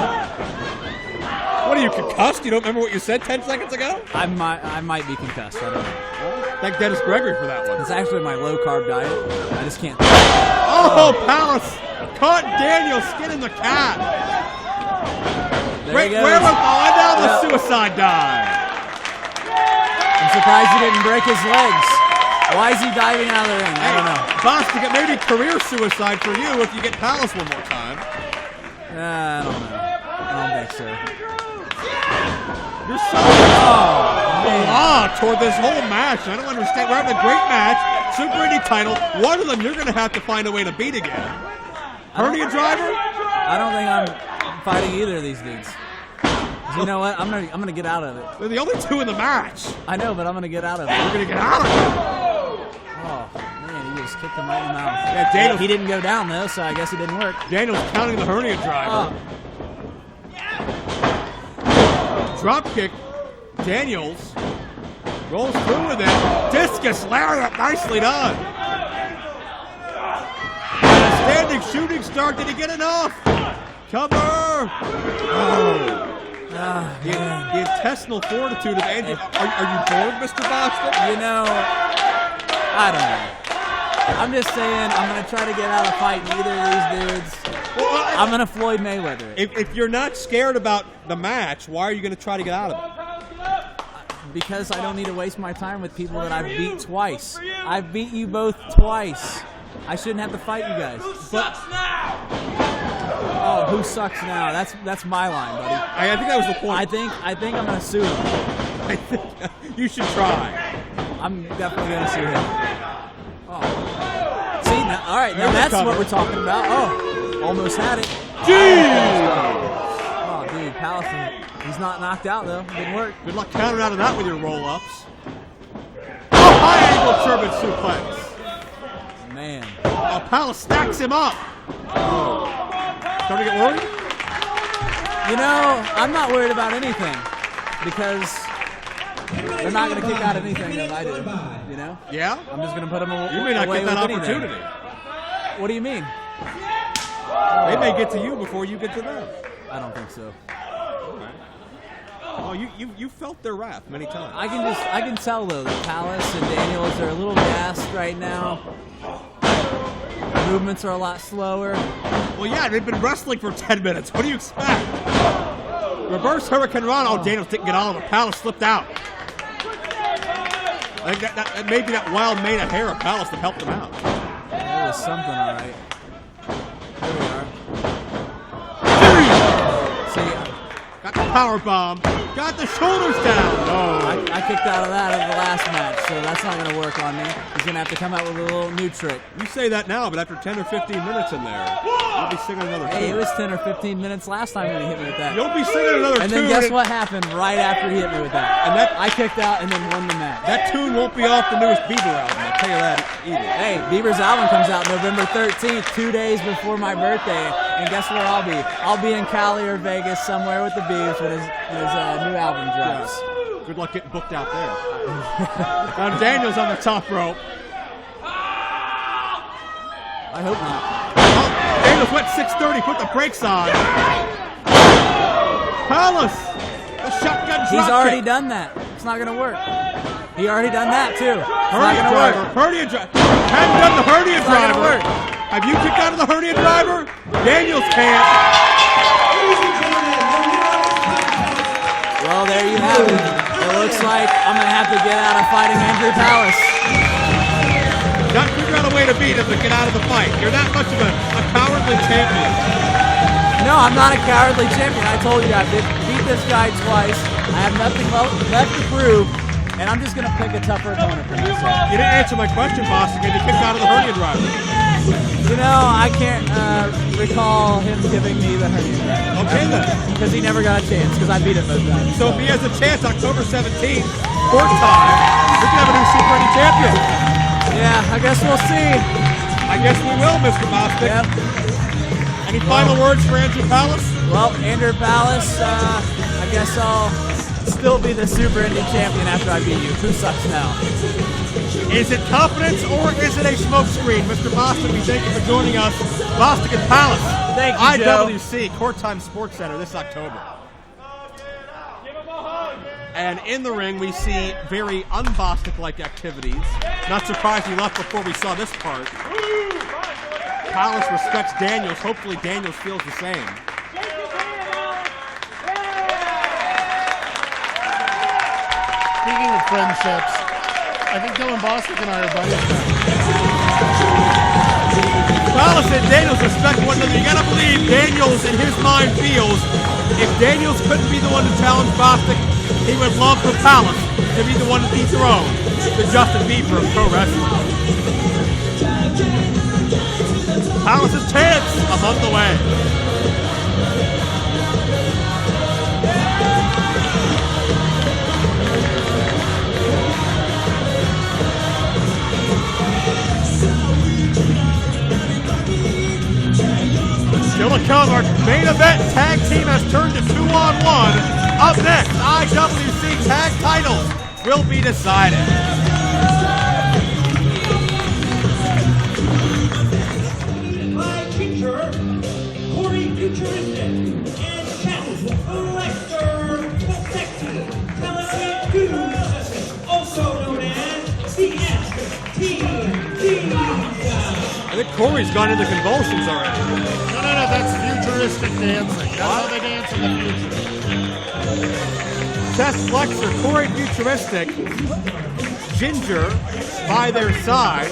What are you, concussed? You don't remember what you said 10 seconds ago? I might be concussed. I don't know. Thank Dennis Gregory for that one. It's actually my low-carb diet. I just can't. Oh, Palace caught Daniels skin in the cat. Great wherewithal, and now the suicide dive. I'm surprised he didn't break his legs. Why is he diving out of the ring? I don't know. Bostick, it may be career suicide for you if you get Palace one more time. I don't know. I don't think so. You're so toward this whole match. I don't understand. We're having a great match. Super Indy title. One of them you're going to have to find a way to beat again. Hernia driver? I don't think I'm fighting either of these dudes. You know what? I'm gonna get out of it. They're the only two in the match. I know, but I'm gonna get out of it. You're gonna get out of it. Oh man, he just kicked him right in the mouth. Yeah, Daniels, he didn't go down though, so I guess it didn't work. Daniels counting the hernia driver. Drop kick. Daniels rolls through with it. Discus lariat, nicely done. Standing shooting star. Did he get enough? Cover. Oh. The intestinal fortitude of Andrew. Are you bored, Mr. Bostick? You know, I don't know. I'm just saying I'm going to try to get out of fighting either of these dudes. Well, I'm going to Floyd Mayweather it. If you're not scared about the match, why are you going to try to get out of it? Because I don't need to waste my time with people that I've beat twice. I've beat you both twice. I shouldn't have to fight you guys. Who sucks now? Oh, who sucks now? That's my line, buddy. I think that was the point. I think I'm gonna sue him. I think you should try. I'm definitely gonna sue him. Oh. See, now, all right, now that's what we're talking about. Oh, almost had it. Jeez. Oh, dude, Palace, he's not knocked out though. Didn't work. Good luck countering out of that with your roll-ups. Oh, high angle German suplex. Man. Oh, Palace stacks him up. Oh. Starting to get worried? You know, I'm not worried about anything because they're not going to kick out anything that I do. You know? Yeah? I'm just going to put them away. You may not get that opportunity. Anything. What do you mean? They may get to you before you get to them. I don't think so. Oh, you felt their wrath many times. I can tell though that Palace and Daniels are a little gassed right now. Movements are a lot slower. Well, yeah, they've been wrestling for 10 minutes. What do you expect? Reverse Hurricane Run. Oh, Daniels didn't get all of it. Palace slipped out. I think that maybe that wild mane of hair of Palace that helped him out. There was something, all right. Here we are. Got powerbomb. Got the shoulders down. Oh. I kicked out of that in the last match, so that's not going to work on me. He's going to have to come out with a little new trick. You say that now, but after 10 or 15 minutes in there, you'll be singing another tune. Hey, it was 10 or 15 minutes last time when he hit me with that. You'll be singing another tune. And then guess what happened right after he hit me with that? And that I kicked out and then won the match. That tune won't be off the newest Bieber album, I'll tell you that either. Hey, Bieber's album comes out November 13th, 2 days before my birthday. And guess where I'll be? I'll be in Collier, Vegas, somewhere with the Biebs when his new album drops. Good luck getting booked out there. Now Daniel's on the top rope. I hope not. Oh, Daniels went 630, put the brakes on. Palace! The shotgun drop He's already kick. done that. It's not going to work. He already done that too. It's not Hernia going to driver. work. Hernia driver. Hadn't done the hernia It's not driver. gonna work. Have you kicked out of the hernia driver? Daniels can't. Well, there you have it. It looks like I'm going to have to get out of fighting Andrew Palace. Got to figure out a way to beat him to get out of the fight. You're that much of a cowardly champion. No, I'm not a cowardly champion. I told you I beat this guy twice. I have nothing left to prove, and I'm just going to pick a tougher opponent for myself. You didn't answer my question, Bostic. Did you kick out of the hernia driver? You know, I can't recall him giving me the hernia driver. Okay, then. Because he never got a chance, because I beat him both times. So if he has a chance October 17th, court time, we can have a new Super Indy champion. Yeah, I guess we'll see. I guess we will, Mr. Bostic. Yep. Any final words for Andrew Palace? Well, Andrew Palace, I guess I'll still be the Super Indy champion after I beat you. Who sucks now? Is it confidence or is it a smokescreen? Mr. Bostic, we thank you for joining us. Bostic and Palace. Thank you, Joe. IWC Court Time Sports Center this October. And in the ring, we see very un-Bostic-like activities. Not surprised he left before we saw this part. Palace respects Daniels. Hopefully Daniels feels the same. Speaking of friendships, I think Dylan Bostic and I are buddies now. Palace and Daniels respect one another. You gotta believe Daniels, in his mind, feels if Daniels couldn't be the one to challenge Bostic, he would love for Palace to be the one to dethrone the Justin Bieber of pro wrestling. Palace's chance among the way. Still to come, our main event tag team has turned to 2-on-1. Up next, IWC tag titles will be decided. Futuristic and Flexor also known as the STG. I think Corey's gone into convulsions already. No, that's futuristic dancing. That's how they dance in the future. Chess Flexor, Corey Futuristic, Ginger by their side.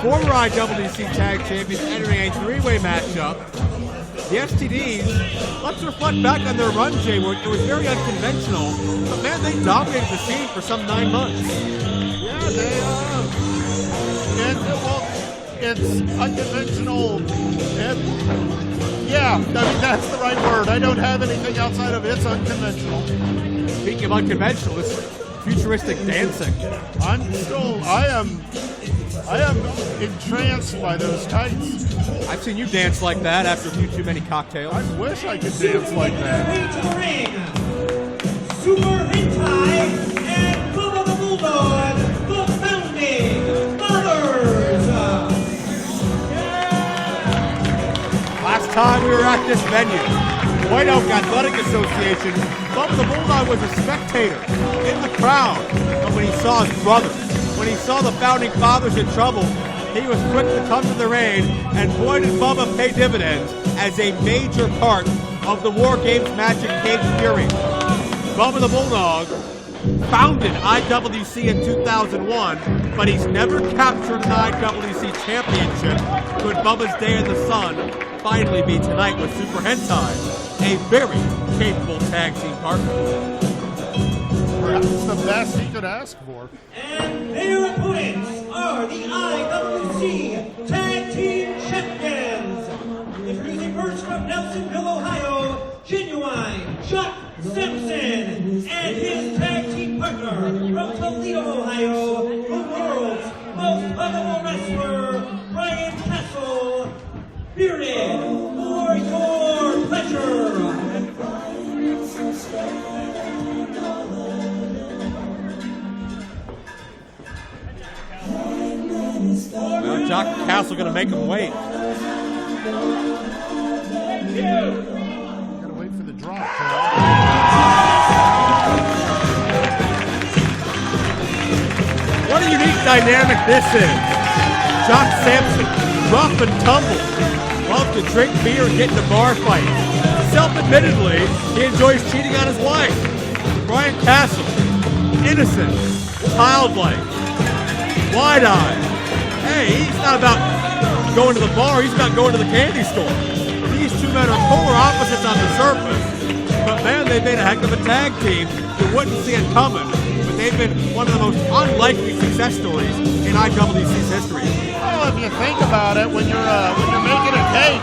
Former IWC Tag Champions entering a three-way matchup. The STDs, let's reflect back on their run, Jay, where it was very unconventional, but man, they dominated the scene for some 9 months. Yeah, they it's unconventional, and yeah, I mean, that's the right word. I don't have anything outside of it's unconventional. Speaking of unconventional, it's futuristic dancing. I am entranced by those tights. I've seen you dance like that after a few too many cocktails. I wish I could dance like that. Super Hentai and Bubba the Bulldog, the founding fathers. Last time we were at this venue, White Oak Athletic Association, Bubba the Bulldog was a spectator in the crowd. But when he saw his brothers, when he saw the founding fathers in trouble, he was quick to come to their aid, and boy did Bubba pay dividends as a major part of the War Games match at Cage Fury. Bubba the Bulldog founded IWC in 2001, but he's never captured an IWC championship. Could Bubba's day in the sun finally be tonight with Super Hentai? a very capable tag team partner. Perhaps the best he could ask for. And their opponents are the IWC Tag Team Champions. Introducing first from Nelsonville, Ohio, Genuine Jock Samson and his tag team partner from Toledo, Ohio, the world's most lovable wrestler, Bryan Castle. Bearded for your pleasure. Well, Jock Castle going to make him wait. Gotta wait for the drop. What a unique dynamic this is. Jock Samson, rough and tumble, loves to drink beer and get into bar fights. Self-admittedly, he enjoys cheating on his wife. Bryan Castle, innocent, childlike, wide-eyed. Hey, he's not about going to the bar, he's about going to the candy store. These two men are polar opposites on the surface, but man, they've made a heck of a tag team. You wouldn't see it coming, but they've been one of the most unlikely success stories in IWC's history. Well, if you think about it, when you're making a cake,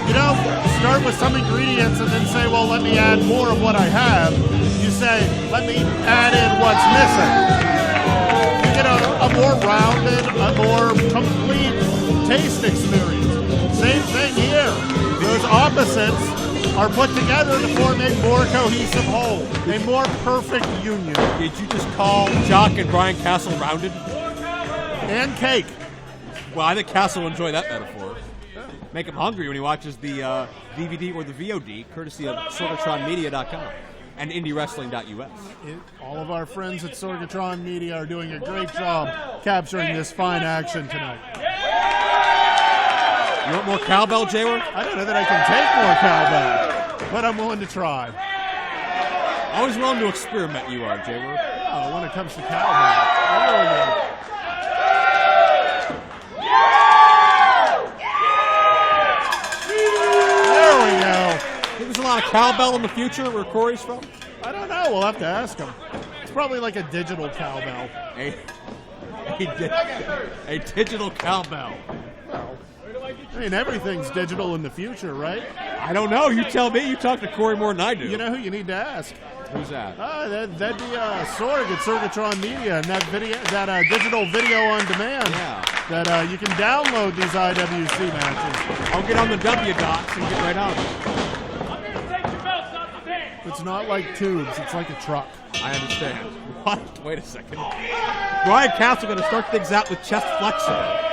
you don't start with some ingredients and then say, well, let me add more of what I have. You say, let me add in what's missing. You get a more rounded, a more complete taste experience. Same thing here. Those opposites are put together to form a more cohesive whole, a more perfect union. Did you just call Jock and Bryan Castle rounded? And cake. Well, I think Castle will enjoy that metaphor. Make him hungry when he watches the DVD or the VOD, courtesy of SorgatronMedia.com and IndyWrestling.us. All of our friends at Sorgatron Media are doing a great job capturing this fine action tonight. You want more cowbell, J-Word? I don't know that I can take more cowbell, but I'm willing to try. Always willing to experiment, you are, J-Word. Oh, when it comes to cowbell. There we go. Think there's a lot of cowbell in the future where Corey's from? I don't know. We'll have to ask him. It's probably like a digital cowbell. A digital cowbell. Well, I mean, everything's digital in the future, right? I don't know. You tell me. You talk to Corey more than I do. You know who you need to ask? Who's that? That'd be Sorg at Sorgatron Media, and that digital video on demand. Yeah. That you can download these IWC matches. I'll get on the W docs and get right on it. It's not like tubes. It's like a truck. I understand. What? Wait a second. Bryan Castle going to start things out with chest flexor.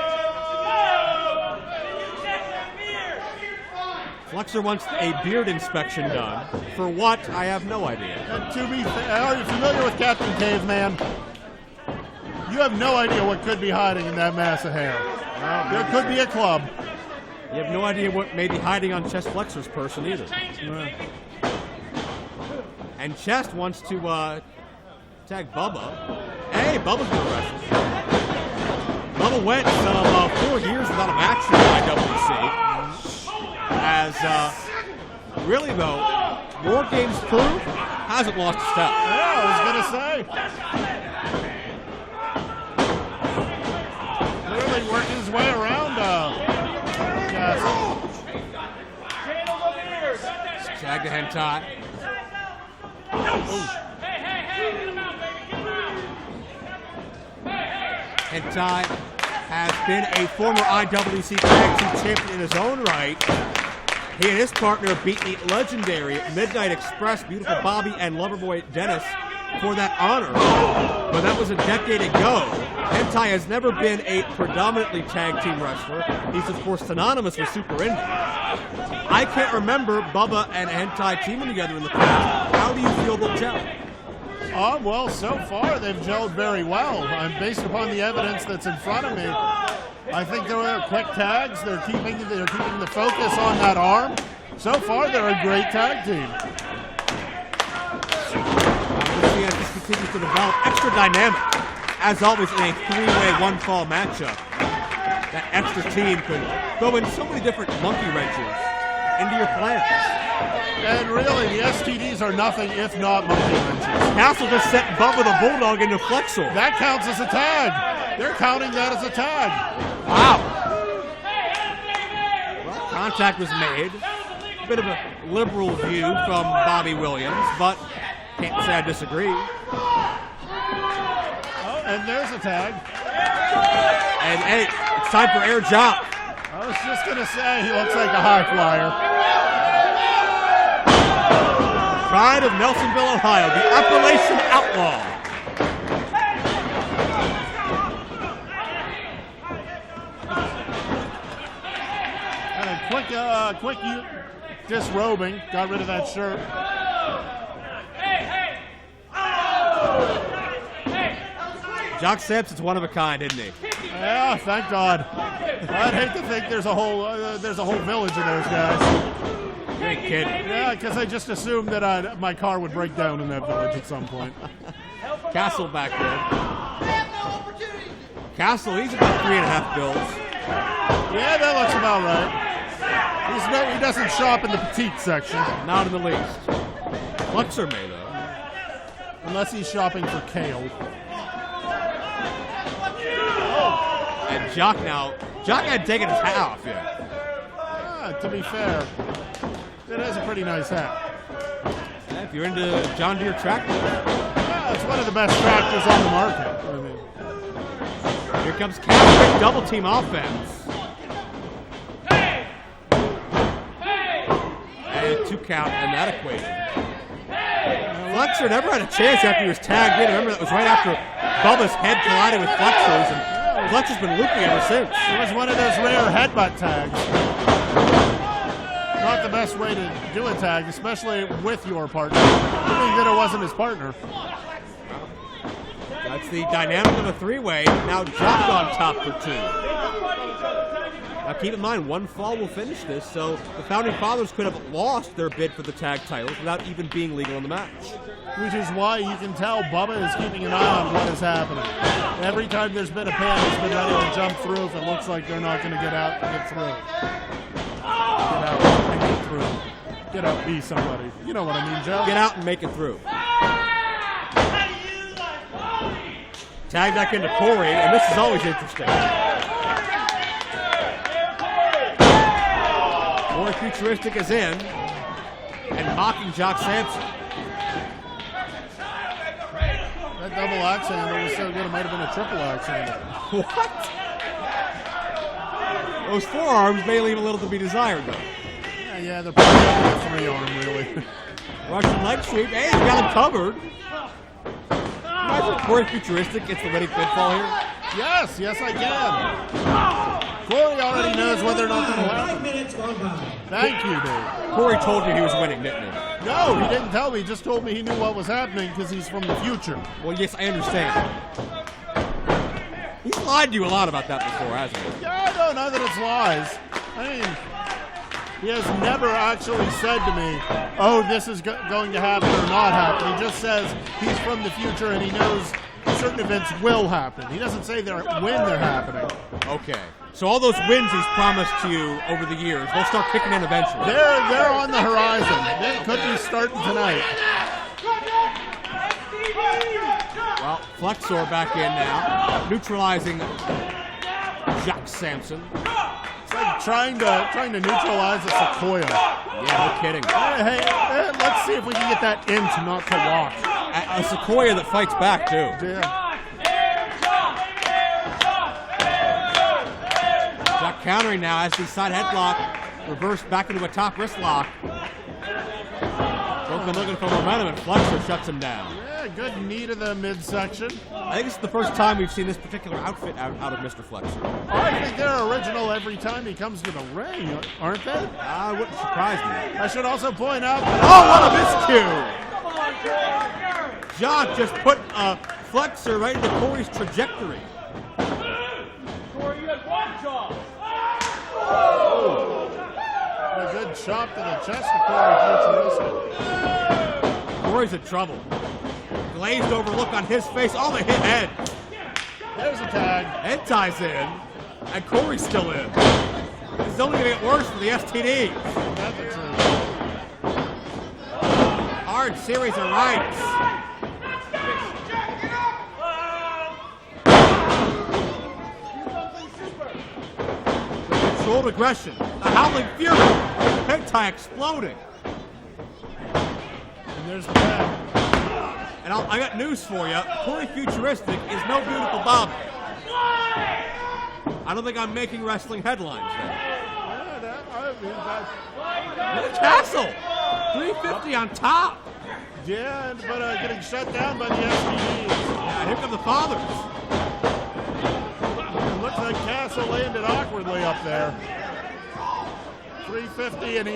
Flexor wants a beard inspection done. For what? I have no idea. To be fair, are you familiar with Captain Caveman? You have no idea what could be hiding in that mass of hair. There could be a club. You have no idea what may be hiding on Chest Flexor's person either. And Chest wants to tag Bubba. Hey, Bubba's going to wrestle. Bubba went 4 years without a match in the IWC. As, really though, War Games prove, hasn't lost a step. Yeah, I was going to say. Clearly working his way around, Tag to Hentai. Hentai has been a former IWC Tag Team Champion in his own right. He and his partner beat the legendary Midnight Express, Beautiful Bobby, and Loverboy Dennis for that honor. But that was a decade ago. Hentai has never been a predominantly tag team wrestler. He's, of course, synonymous with Super Indy. I can't remember Bubba and Hentai teaming together in the past. How do you feel they'll gel? Well, so far they've gelled very well. Based upon the evidence that's in front of me, I think they're quick tags. They're keeping the focus on that arm. So far, they're a great tag team. As this continues to develop, extra dynamic. As always, in a three-way one-fall matchup, that extra team could go in so many different monkey wrenches into your plans. And really, the STDs are nothing if not monkey wrenches. Castle just sent Bubba the Bulldog into Flexor. That counts as a tag. They're counting that as a tag. Wow. Well, contact was made. A bit of a liberal view from Bobby Williams, but can't say I disagree. Oh, and there's a tag. And hey, it's time for Air Jock. I was just going to say, he looks like a high flyer. Pride of Nelsonville, Ohio, the Appalachian Outlaw. And quick disrobing. Got rid of that shirt. Jock Samson's one of a kind, isn't he? Yeah, thank God. I'd hate to think there's a whole village of those guys. You ain't kidding. Yeah, because I just assumed that my car would break down in that village at some point. Castle back there. Castle, he's about 3.5 bills. Yeah, that looks about right. He doesn't shop in the petite section. Not in the least. Flexor may, though. Unless he's shopping for kale. And Jock hadn't taken his hat off yet. To be fair, it is a pretty nice hat. Yeah, if you're into John Deere tractors. Yeah, it's one of the best tractors on the market. Here comes Castle, double team offense. And 2 count in that equation. Flexor never had a chance after he was tagged in. Remember, that was right after Bubba's head collided with Flexor's, and Flexor's been looping ever since. It was one of those rare headbutt tags. Not the best way to do a tag, especially with your partner. Even that it wasn't his partner. That's the dynamic of a 3-way. Now Jock on top for 2. Now keep in mind, one fall will finish this, so the Founding Fathers could have lost their bid for the tag titles without even being legal in the match. Which is why you can tell Bubba is keeping an eye on what is happening. Every time there's been a pin, he's been ready to jump through if it looks like they're not going to get out and get through. Get out and get through. Get out, be somebody. You know what I mean, Joe? Get out and make it through. Tag back into Corey, and this is always interesting. Corey Futuristic is in, and mocking Jock Samson. That double axe handle was so good it might have been a triple axe handle. What? Those forearms may leave a little to be desired, though. Yeah, they're probably up to the 3-arm, really. Russian leg sweep. Hey, he's got him covered. Imagine Corey Futuristic gets the winning pinfall here. Yes, I can. Corey already knows whether or not that will happen. 5 minutes gone by. Thank you, Dave. Corey told me he was winning, didn't he? No, he didn't tell me. He just told me he knew what was happening because he's from the future. Well, yes, I understand. He's lied to you a lot about that before, hasn't he? Yeah, I don't know that it's lies. I mean, he has never actually said to me, oh, this is going to happen or not happen. He just says he's from the future and he knows certain events will happen. He doesn't say when they're happening. Okay. So all those wins he's promised to you over the years, they'll start kicking in eventually. They're on the horizon. They could be starting tonight. Well, Flexor back in now, neutralizing Jock Samson. It's like trying to neutralize a sequoia. Yeah, no kidding. Hey, let's see if we can get that in to not to walk. A sequoia that fights back, too. Yeah. Jock countering now as the side headlock reversed back into a top wrist lock. Both been looking for momentum, and Flexor shuts him down. Yeah, good knee to the midsection. I think it's the first time we've seen this particular outfit out of Mr. Flexor. I think they're original every time he comes to the ring, aren't they? Wouldn't surprise me. I should also point out that Oh, what a miscue! Jock just put Flexor right into Corey's trajectory. Corey, you had one job. a good chop to the chest to Corey. Corey's in trouble. Glazed over look on his face. Oh, they hit head. There's a tag. Hentai's in, and Corey's still in. This is only going to get worse for the STD. That's the truth. Hard series of rights. Controlled aggression. The howling fury. Hentai exploding. And there's the back. And I got news for you. Pulling Futuristic is no beautiful Bob. I don't think I'm making wrestling headlines there. Look at Castle. 350 on top. Yeah, but getting shut down by the STDs. Yeah, here come the fathers. It looks like Castle landed awkwardly up there. 350, and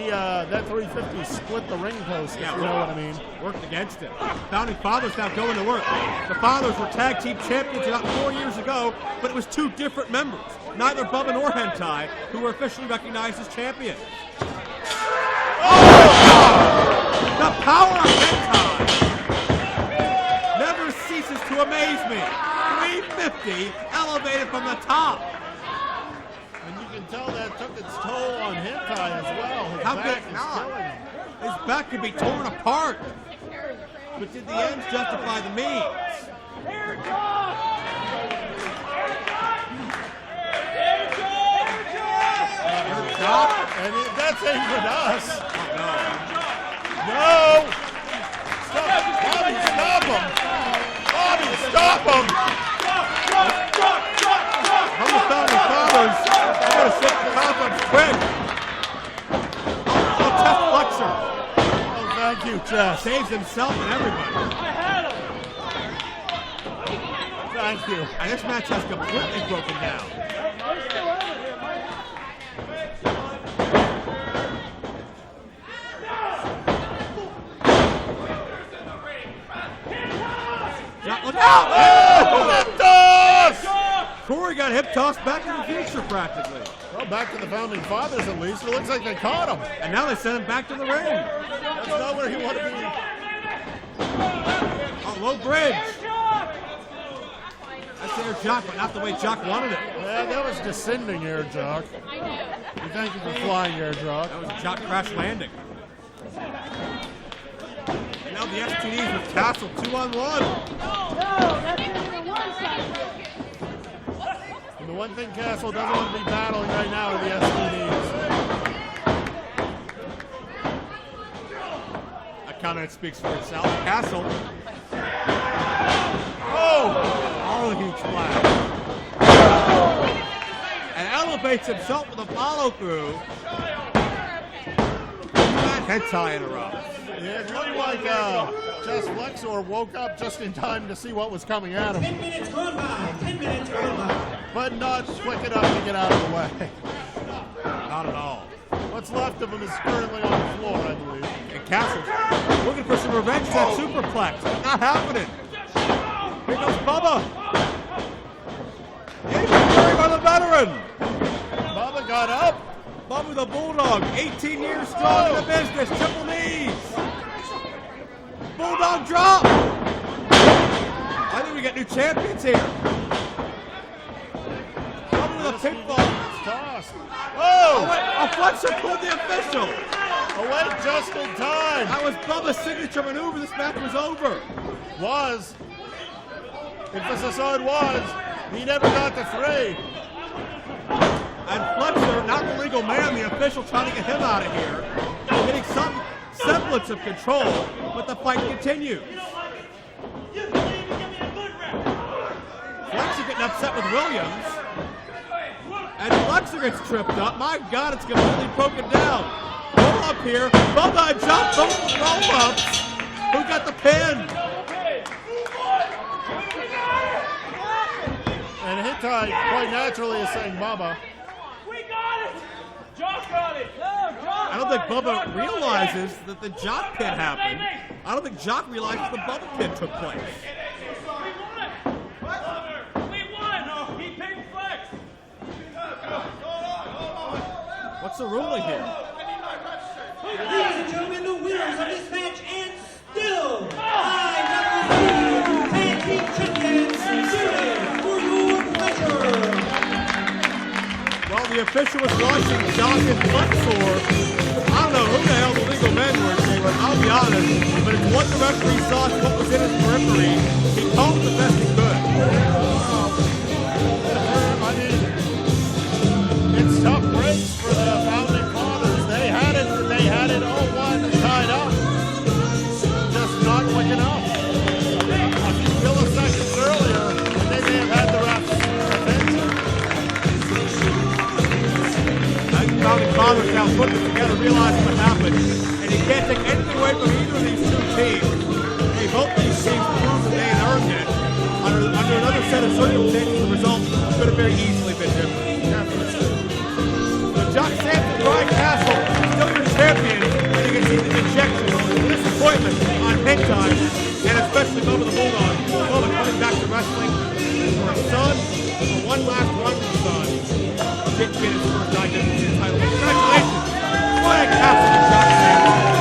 that 350 split the ring post, if you know what I mean. Worked against it. Founding Fathers now going to work. The Fathers were tag team champions about 4 years ago, but it was two different members. Neither Bubba nor Hentai, who were officially recognized as champions. Oh! The power of Hentai never ceases to amaze me. 350 elevated from the top. And you can tell that took its toll on Hentai as well. His How back could it is not? killing him. His back could be torn apart. But did the ends justify the means? Jock, and that's aimed at us. No. No! Stop! Bobby, stop him! Bobby, stop him! From the Founding Fathers, they're going to shift the conference quick. Oh, Test Flexor. Oh, thank you, Chess. Saves himself and everybody. Thank you. And this match has completely broken down. Jock, look out! Oh, hip toss! Corey got hip tossed back to the future practically. Well, back to the Founding Fathers at least. It looks like they caught him. And now they send him back to the ring. That's not where he wanted to be. Oh, low bridge. That's air Jock, but not the way Jock wanted it. Yeah, that was descending air Jock. We thank you for flying air Jock. That was Jock crash landing. And now the STDs with Castle 2-on-1. And the one thing Castle doesn't want to be battling right now are the STDs. A comment speaks for itself. Castle. Oh! All a huge flag. And elevates himself with a follow through. Hentai interrupts. Yeah, it looked like just Flexor woke up just in time to see what was coming at him. 10 minutes gone by. 10 minutes gone by. But not quick enough to get out of the way. Not at all. What's left of him is currently on the floor, I believe. And Castle looking for some revenge for that superplex. Not happening. Here goes Bubba. Carried by the veteran. Bubba got up. Bubba the Bulldog, 18 years strong in the business, triple knees. Bulldog drop. I think we got new champions here. Bubba with a pinfall. Tossed. Oh, wait, Flexor pulled the official. Away just in time. That was Bubba's signature maneuver. This match was over. Was. Emphasis on was. He never got the 3. And Flexor, not the legal man, the official trying to get him out of here. Getting some semblance of control, but the fight continues. Flexor getting upset with Williams. And Flexor gets tripped up. My God, it's completely broken down. Roll up here. Bubba and Jock both roll ups. Who got the pin? And Hentai, quite naturally, is saying Bubba. We got it! Jock got it! No, Jock! I don't think Bubba realizes that the Jock pin happened. I don't think Jock realizes the Bubba pin took place. We won! He picked Flex! What's the ruling here? Ladies and gentlemen, the winners of this match and still IWC Tag Team Champions, cheering for your pleasure. While the official was watching Jock and Flexor, I don't know who the hell the legal men were, but I'll be honest, but it's what the referee saw, it's what was in his periphery. He called the best he could. I mean, it's tough breaks for the founding fathers. They had it 0-1 tied up. Just not quick enough. A few milliseconds earlier, and they may have had the ref's attention. The founding fathers now put it together, realizing what happened. And you can't take anything away from either of these two teams. Hey, both these teams proved that they had earned it. Under another set of circumstances, the result could have very easily been different. So Jock, Samson, Bryan Castle, still your champion, and you can see the dejection, the disappointment on Hentai, and especially Bubba the Bulldog. Bubba coming back to wrestling for a son, for one last run for the son. Didn't get his first IWC title. Congratulations, Bryan Castle and Jock Samson.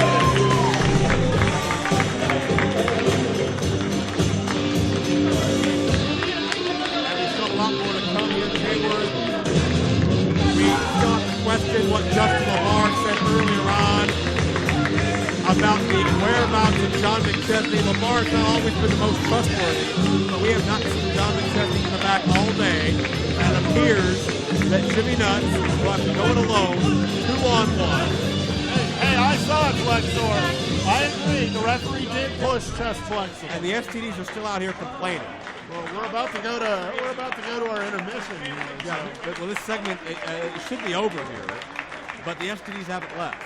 Question what Justin LeBar said earlier on about the whereabouts of John McChesney. LeBar has not always been the most trustworthy, but we have not seen John McChesney come back all day, and it appears that Jimmy Nuts will have to go it alone, 2-on-1. Hey, I saw it, Flexor. I agree. The referee did push chest flexor. And the STDs are still out here complaining. Well, we're about to go to our intermission here. Yeah, well, this segment it should be over here, but the STDs haven't left.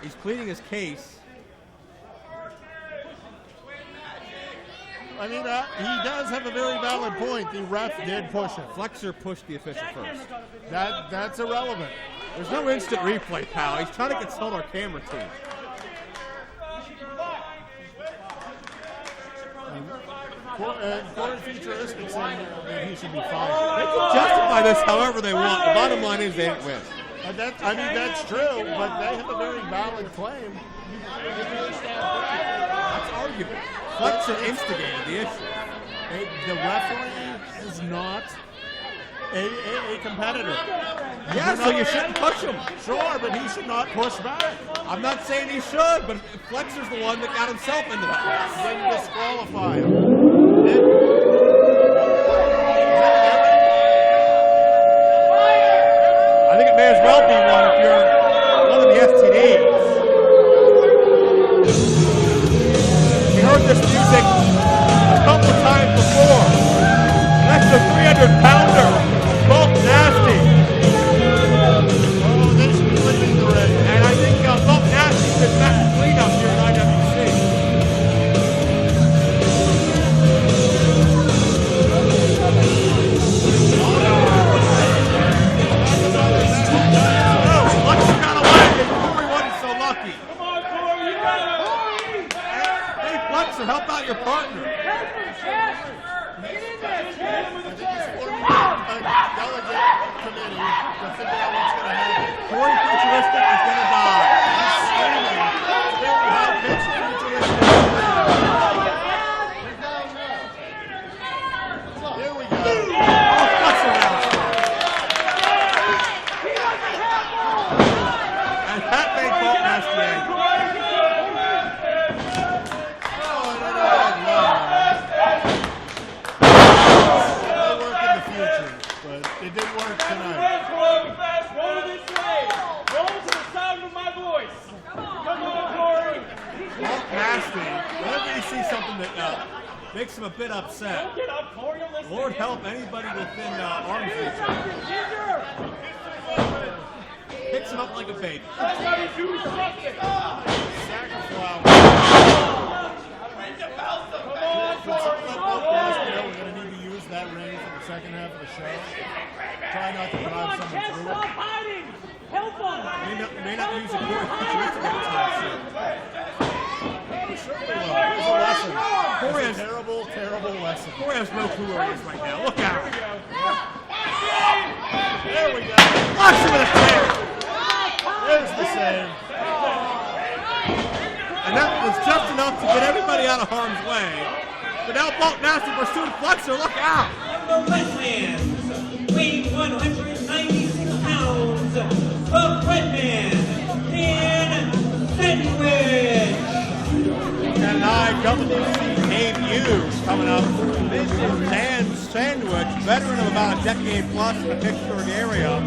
He's pleading his case. I mean, he does have a very valid point. The ref did push it. Flexor pushed the official first. That's irrelevant. There's no instant replay, pal. He's trying to consult our camera team. Court Futuristic saying that he should be fined. They can justify this however they want. The bottom line is they didn't win. That's true, but they have a very valid claim. That's arguable. Flexor instigated the issue. The referee is not a competitor. Yeah, so you shouldn't push him. Sure, but he should not push back. I'm not saying he should, but Flexor's the one that got himself into that mess. Then disqualify him. I think it may as well be one if you're one of the STDs. We heard this music a couple of times before. That's the 300-pounder, Bulk Nasty. Oh, they should be leaving already. And I think Bulk Nasty's been back to clean up here in IWC. Help out your partner. I think he's forming a delegate committee to figure out what's going to happen. Corey Futuristic is going to die. He's screaming. Very high-pitched Futuristic. Here we go. And that made Bulk Nasty angry. It didn't work tonight. Roll this way. Roll to the sound of my voice. Come on, Corey. Bulk Nasty. Whenever you see something that makes him a bit upset, Get up, Corey. I'm listening. Lord help anybody within arm's reach. Picks him up like a baby. That's how you do something. Sacrifice. Come on, Corey. We're going to need to use that ring for the second half of the show. Try not to drive someone through it. Hiding. Help him. May not use a Corey Futuristic anytime soon. We certainly will. Here's a lesson. Corey It's a terrible, terrible lesson. Corey has no clue where he is right now. Look out. There we go. Watch him with a save. There's the save. And that was just enough to get everybody out of harm's way. But now Bulk Nasty pursuing Flexor. Look out. The Wetlands, weighing 196 pounds, the Redman, in Sandwich. Sandwich. And IWC debut coming up. This is Dan Sandwich, veteran of about a decade plus in the Pittsburgh area.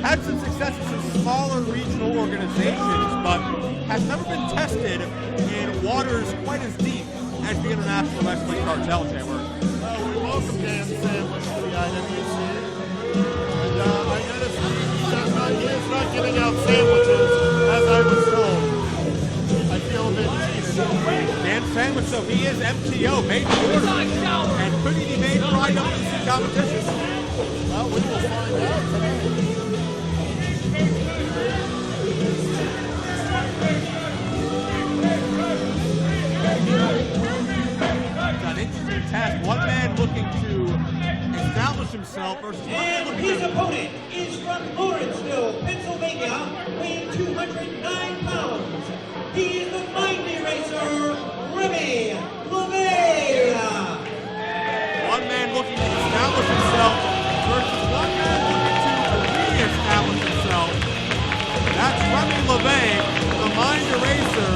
Had some success in some smaller regional organizations, but has never been tested in waters quite as deep as the International Wrestling Cartel, Jay Word. We welcome Dan Sandwich to the IWC. And I noticed he is not giving out sandwiches, as I was told. I feel a bit cheated. Dan Sandwich, so he is MTO, made to order. And could he be made for IWC competition? Well, we will find out tonight. An interesting task. One man looking to establish himself versus one man And looking his to... opponent is from Lawrenceville, Pennsylvania, weighing 209 pounds. He is the mindy racer, Remy Levay. One man looking to establish himself versus one man looking to re-establish himself. That's Remy Levay, the minder racer,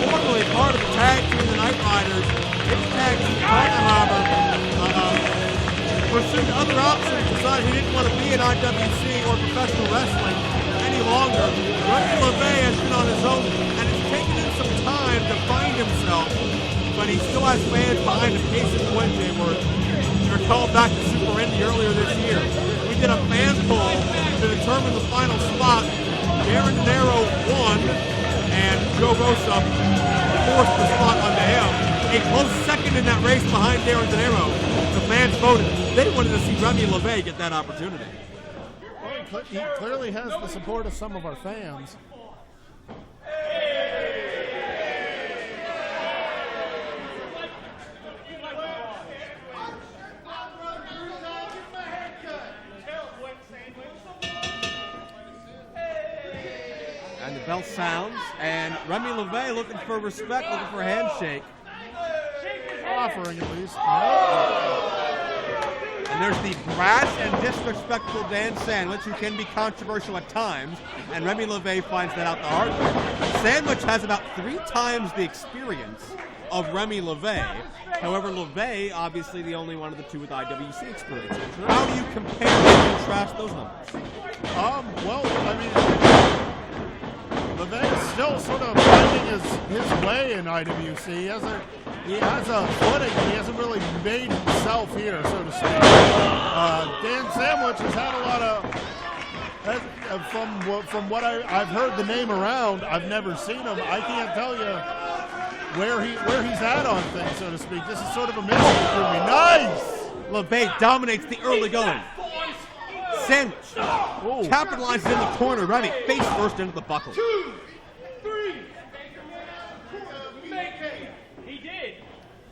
formerly part of the tag team, the Night Riders. His tag team partner, pursued other options, decided he didn't want to be in IWC or professional wrestling any longer. Remy Levay has been on his own, and it's taken him some time to find himself, but he still has fans behind him. Case in point, Jay Word. You recall back to Super Indy earlier this year. We did a fan poll to determine the final spot. Darin Dinero won, and Joe Rosa forced the spot onto him. A close second in that race behind Darin Dinero. The fans voted. They wanted to see Remy Levay get that opportunity. Well, he clearly has the support of some of our fans. And the bell sounds, and Remy Levay looking for respect, looking for a handshake. Offering at least. And there's the brash and disrespectful Dan Sandwich, who can be controversial at times, and Remy Levay finds that out the hard way. Sandwich has about 3 times the experience of Remy Levay. However, Levay, obviously the only one of the two with IWC experience. How do you compare and contrast those numbers? Well, I mean, Levay is still sort of finding his way in IWC. He has a footing, but he hasn't really made himself here, so to speak. Dan Sandwich has had a lot of, from what I've heard the name around, I've never seen him. I can't tell you where he's at on things, so to speak. This is sort of a mystery for me. Nice! Levay dominates the early going. Sandwich capitalizes in the corner. Remy face first into the buckle. 2, 3. He did.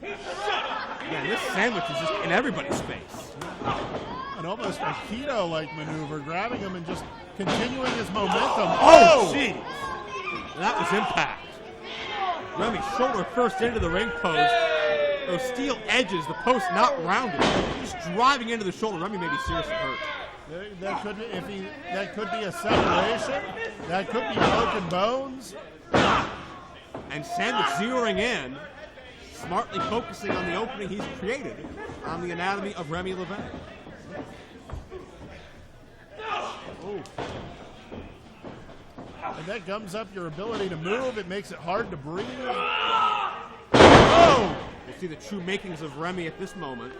Yeah, this Sandwich is just in everybody's face. An almost a keto-like maneuver, grabbing him and just continuing his momentum. Oh, jeez. That was impact. Remy shoulder first into the ring post. Those steel edges, the post not rounded. Just driving into the shoulder. Remy may be seriously hurt. That could be that could be a separation. That could be broken bones. And Sandwich zeroing in, smartly focusing on the opening he's created on the anatomy of Remy Levay. And that gums up your ability to move. It makes it hard to breathe. Oh! We'll see the true makings of Remy at this moment.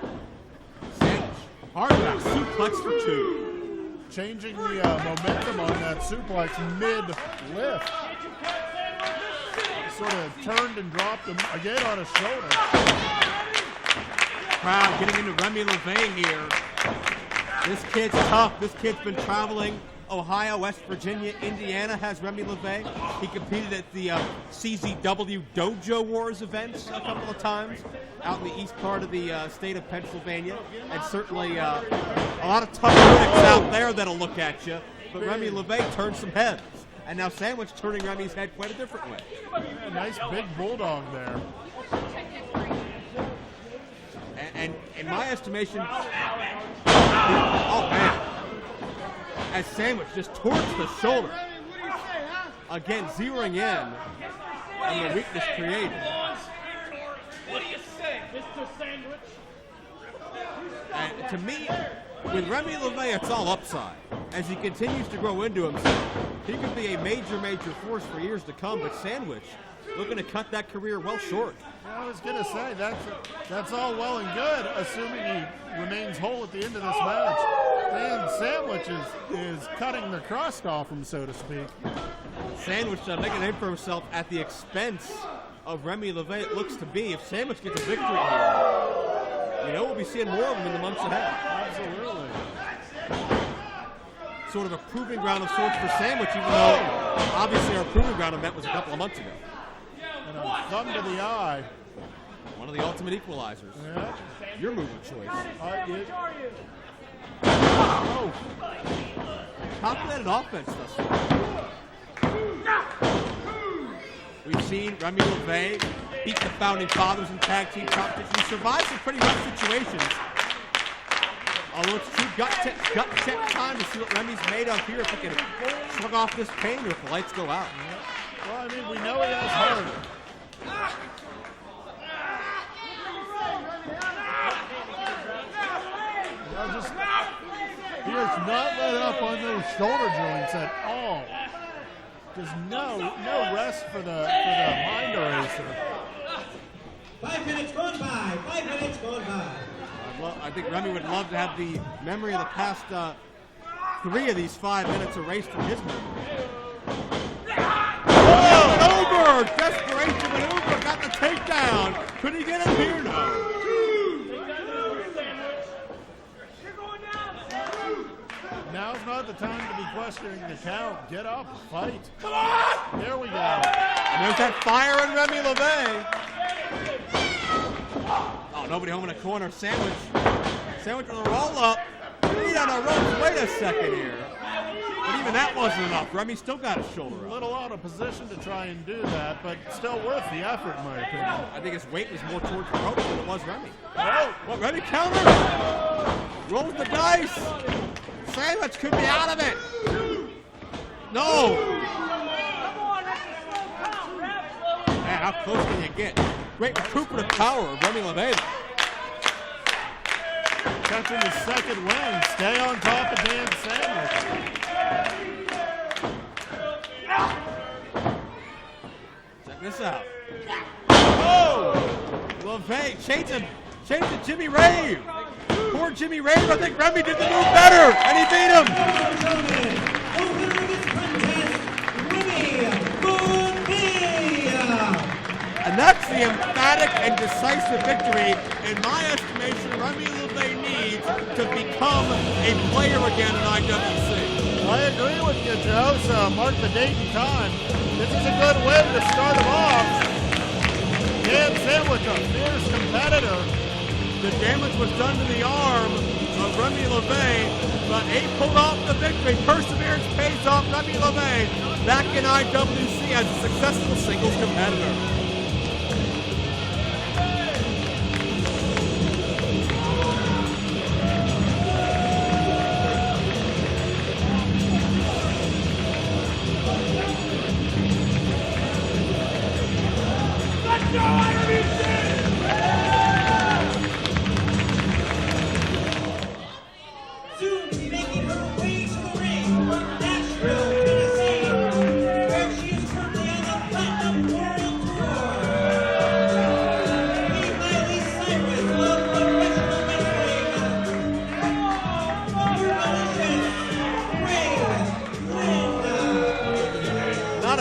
Sandwich, hard back suplex for 2. Changing the momentum on that suplex mid-lift. Sort of turned and dropped him again on his shoulder. Crowd getting into Remy Levay here. This kid's tough. This kid's been traveling Ohio, West Virginia, Indiana has Remy Levay. He competed at the CZW Dojo Wars events a couple of times out in the east part of the state of Pennsylvania. And certainly a lot of tough critics out there that'll look at you. But Remy Levay turned some heads. And now Sandwich turning Remy's head quite a different way. A nice big bulldog there. And in my estimation, oh man, as Sandwich just towards the shoulder. Again, zeroing in. and the weakness created. What do you say, Mr. Sandwich? And to me, with Remy Levay, it's all upside. As he continues to grow into himself, he could be a major, major force for years to come, but Sandwich looking to cut that career well short. I was going to say, that's all well and good, assuming he remains whole at the end of this match. And Sandwich is cutting the crust off him, so to speak. Sandwich making a name for himself at the expense of Remy Levay, it looks to be. If Sandwich gets a victory here, you know we'll be seeing more of him in the months ahead. Absolutely. Sort of a proving ground of sorts for Sandwich, even though obviously our proving ground event was a couple of months ago. And a thumb to the eye. One of the ultimate equalizers. Yeah. Your move of choice. Oh. Calculated offense thus far. We've seen Remy Levay beat the Founding Fathers in tag team competition. He survived some pretty rough situations. Although it's true gut check time to see what Remy's made of here, if he can shrug off this pain or if the lights go out. Well, I mean, we know he has heart. He has not let up on those shoulder joints at all. There's no rest for the mind eraser. 5 minutes gone by. 5 minutes gone by. I think Remy would love to have the memory of the past 3 of these 5 minutes erased from his memory. Oh, over! Desperation maneuver, got the takedown. Could he get him here? No. Now's not the time to be questioning the count. Get up, fight. Come on! There we go. And there's that fire in Remy Levay. Oh, nobody home in a corner. Sandwich with a roll up. Feet on the ropes. Wait a second here. But even that wasn't enough. Remy still got his shoulder up. A little out of position to try and do that, but still worth the effort, in my opinion. I think his weight was more towards the ropes than it was Remy. Oh, What, Remy counters? Rolls the dice. Sandwich could be out of it. No. Man, how close can you get? Great recuperative power of Remy Levay. catching his second win. Stay on top of Dan Sandwich. Check this out. Oh! Levay changing to Jimmy Rave. Poor Jimmy Rave. I think Remy did the move better, and he beat him. And that's the emphatic and decisive victory, in my estimation, Remy Levay needs to become a player again in IWC. I agree with you, Joe. So mark the date and time. This is a good win to start him off. Dan Sandwich, a fierce competitor. The damage was done to the arm of Remy Levay, but he pulled off the victory. Perseverance pays off. Remy Levay back in IWC as a successful singles competitor.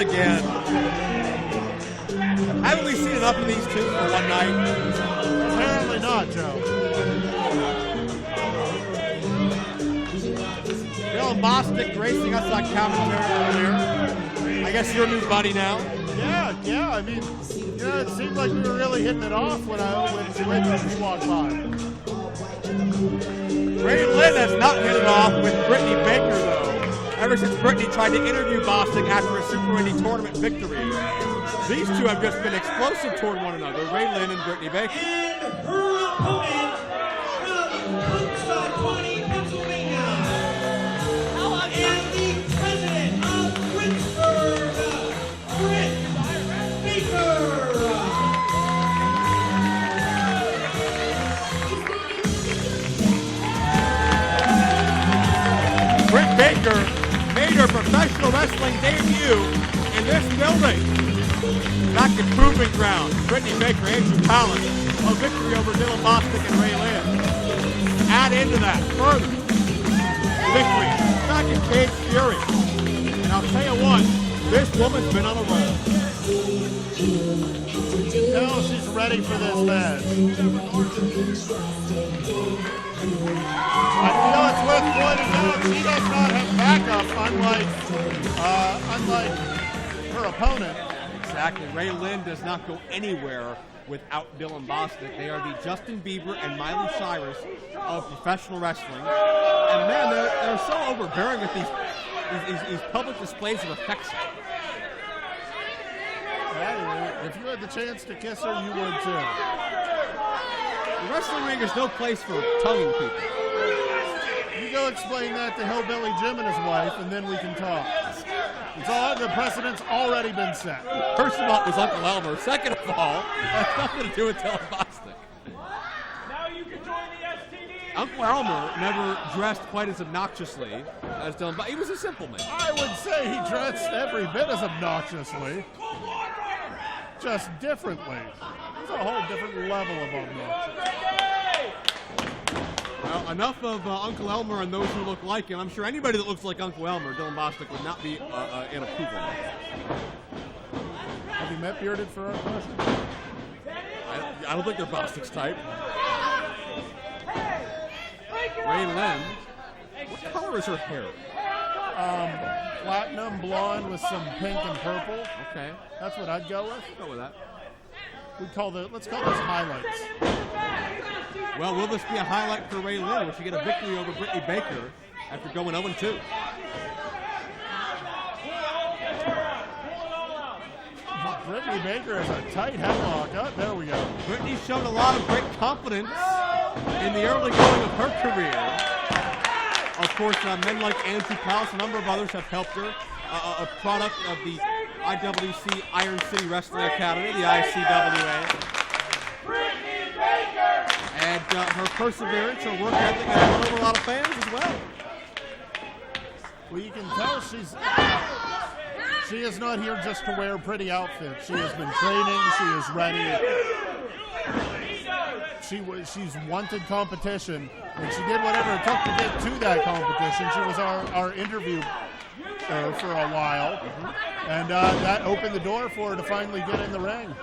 Again. Haven't we seen enough of these two for one night? Apparently not, Joe. Bill Bostick racing us on commentary over there. I guess you're a new buddy now. Yeah. I mean, it seemed like we were really hitting it off when Ray walked by. Ray Lyn has not hit it off with Brittany Baker, though. Ever since Brittany tried to interview Bostic after a Super Indy tournament victory, these two have just been explosive toward one another, Ray Lyn and Brittany Baker. And her opponent from Punxsutawney, Pennsylvania, and the president of Pittsburgh, Britt Baker. Baker made her professional wrestling debut in this building. Back at Proving Ground, Brittany Baker, Andrew Palin, a victory over Dylan Bostic and Ray Lyn. Add into that further victory back in Cage Fury. And I'll tell you what, this woman's been on a roll. No, she's ready for this match. I feel it's worth pointing out she does not have backup, unlike her opponent. Exactly. Ray Lyn does not go anywhere without Dylan Bostic. They are the Justin Bieber and Miley Cyrus of professional wrestling. And man, they're so overbearing with these public displays of affection. Hey, if you had the chance to kiss her, you would too. The wrestling ring is no place for tonguing people. You go explain that to Hillbilly Jim and his wife, and then we can talk. The precedent's already been set. First of all, it was Uncle Elmer. Second of all, it has nothing to do with Dylan Bostic. Now you can join the STD. Uncle Elmer never dressed quite as obnoxiously as Dylan Bostic. He was a simple man. I would say he dressed every bit as obnoxiously, just differently. It's a whole different level of obnoxious. Well, enough of Uncle Elmer and those who look like him. I'm sure anybody that looks like Uncle Elmer, Dylan Bostic, would not be in approval. Have you met Bearded for our question? I don't think they're Bostic's type. Ray Lyn, what color is her hair? Platinum blonde with some pink and purple. Okay. That's what I'd go with. Go with that. Let's call those highlights. Well, will this be a highlight for Ray Lyn? Will she get a victory over Brittany Baker after going 0-2? Brittany Baker has a tight headlock. Oh, there we go. Brittany's shown a lot of great confidence in the early going of her career. Of course, men like Andrew Palace, a number of others have helped her. A product of the IWC Iron City Wrestling Academy, the ICWA. And her perseverance, her work ethic has won over a lot of fans as well. Well, you can tell she is not here just to wear pretty outfits. She has been training. She is ready. She's wanted competition, and she did whatever it took to get to that competition. She was our interview for a while, and that opened the door for her to finally get in the ring.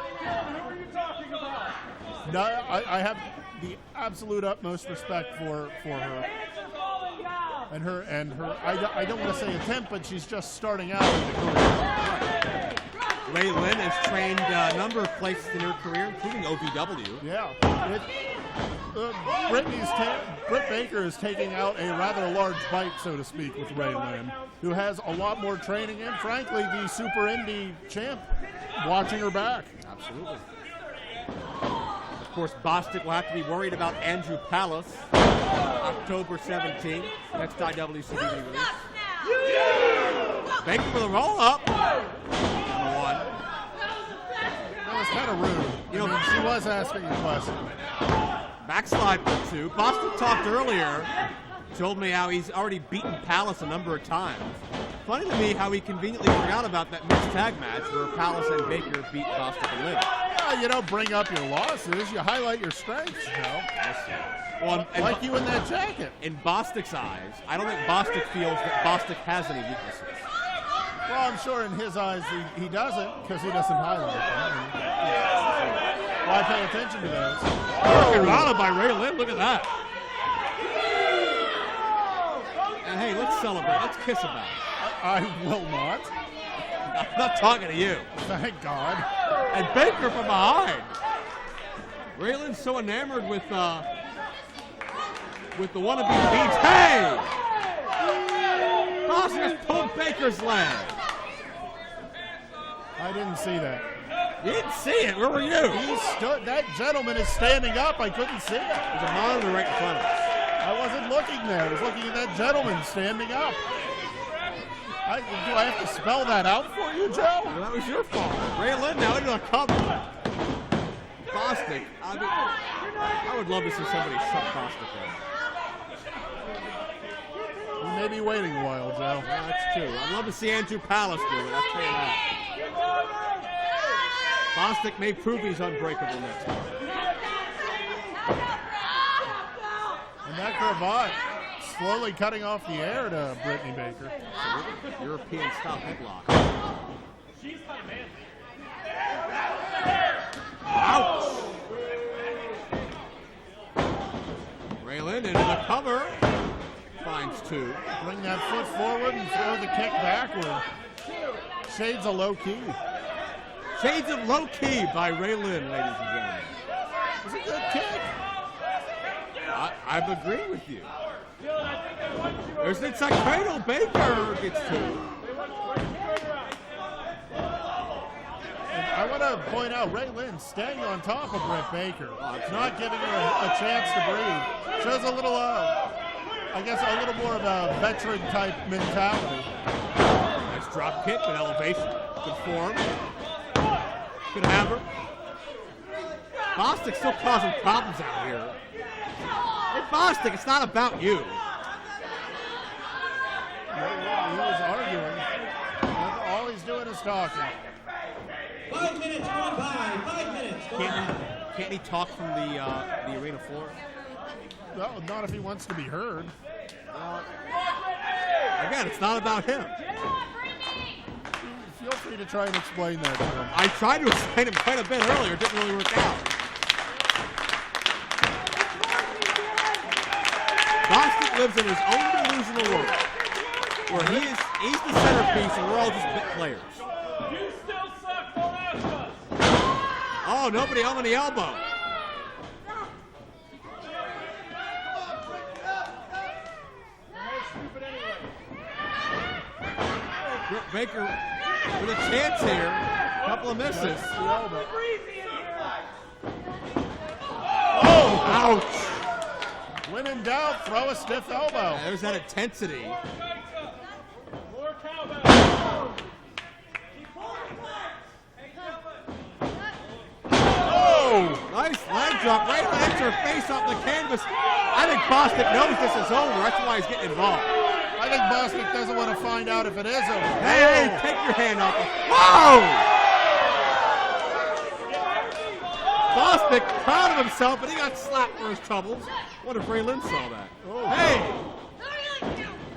No, I have the absolute utmost respect for her. And her, I don't want to say attempt, but she's just starting out in the career. Ray Lyn has trained a number of places in her career, including OVW. Yeah. Britt Baker is taking out a rather large bite, so to speak, with Ray Lyn, who has a lot more training and, frankly, the Super Indy champ watching her back. Absolutely. Of course, Bostick will have to be worried about Andrew Palace. October 17th, next IWC release. Baker for the roll-up. Number one. That was kind of rude. You know, she was asking a question. Backslide for two. Bostic talked earlier, told me how he's already beaten Palace a number of times. Funny to me how he conveniently forgot about that mixed tag match where Palace and Baker beat Bostic and Lyn. Yeah, you don't bring up your losses. You highlight your strengths, you know. Well, like you in that jacket. In Bostic's eyes, I don't think Bostic feels that Bostic has any weaknesses. Well, I'm sure in his eyes he doesn't, because he doesn't highlight them. Why pay attention to those? Rana by Ray Lyn, look at that. And hey, let's celebrate. Let's kiss about it. I will not. I'm not talking to you. Thank God. And Baker from behind. Ray Lyn's so enamored with the wannabe beats. Hey! Bostic pulled Baker's leg. I didn't see that. You didn't see it. Where were you? That gentleman is standing up. I couldn't see it. There's a monitor right in front of us. I wasn't looking there. I was looking at that gentleman standing up. Do I have to spell that out for you, Joe? Well, that was your fault. Ray Lyn now into a cover. Bostic. I would love to see somebody shut Bostic down. He may be waiting a while, Joe. Yeah, that's true. I'd love to see Andrew Palace do it. I'll tell you that. Bostic may prove he's unbreakable next time. And that cravat slowly cutting off the air to Brittany Baker. European style headlock. She's my man. Ouch! Ray Lyn into the cover. Finds two. Bring that foot forward and throw the kick backward. Shades of low key. Shades of low key by Ray Lyn, ladies and gentlemen. It's a good kick. I've agreed with you. There's it's a cradle. Baker gets two. I want to point out Ray Lyn staying on top of Britt Baker, not giving her a chance to breathe. Shows a little, I guess, a little more of a veteran type mentality. Nice drop kick and elevation. Good form. Good hammer. Bostic still causing problems out here. Hey, Bostic, it's not about you. He was arguing. All he's doing is talking. 5 minutes gone by. 5 minutes gone by. Can't he talk from the arena floor? No, not if he wants to be heard. Again, it's not about him. Feel free to try and explain that to him. I tried to explain him quite a bit earlier. It didn't really work out. Bostic lives in his own delusional world, where he's the centerpiece and we're all just bit players. You still suck, don't ask us. Oh, nobody on the elbow. Britt Baker with a chance here. A couple of misses. Oh, ouch. When in doubt, throw a stiff elbow. There's that intensity. More cowbell. Oh, nice leg drop. Right lands her face off the canvas. I think Bostic knows this is over. That's why he's getting involved. I think Bostic doesn't want to find out if it is over. Hey, take your hand off. Whoa! Bostic proud of himself, but he got slapped for his troubles. What if Ray Lyn saw that? Oh. Hey!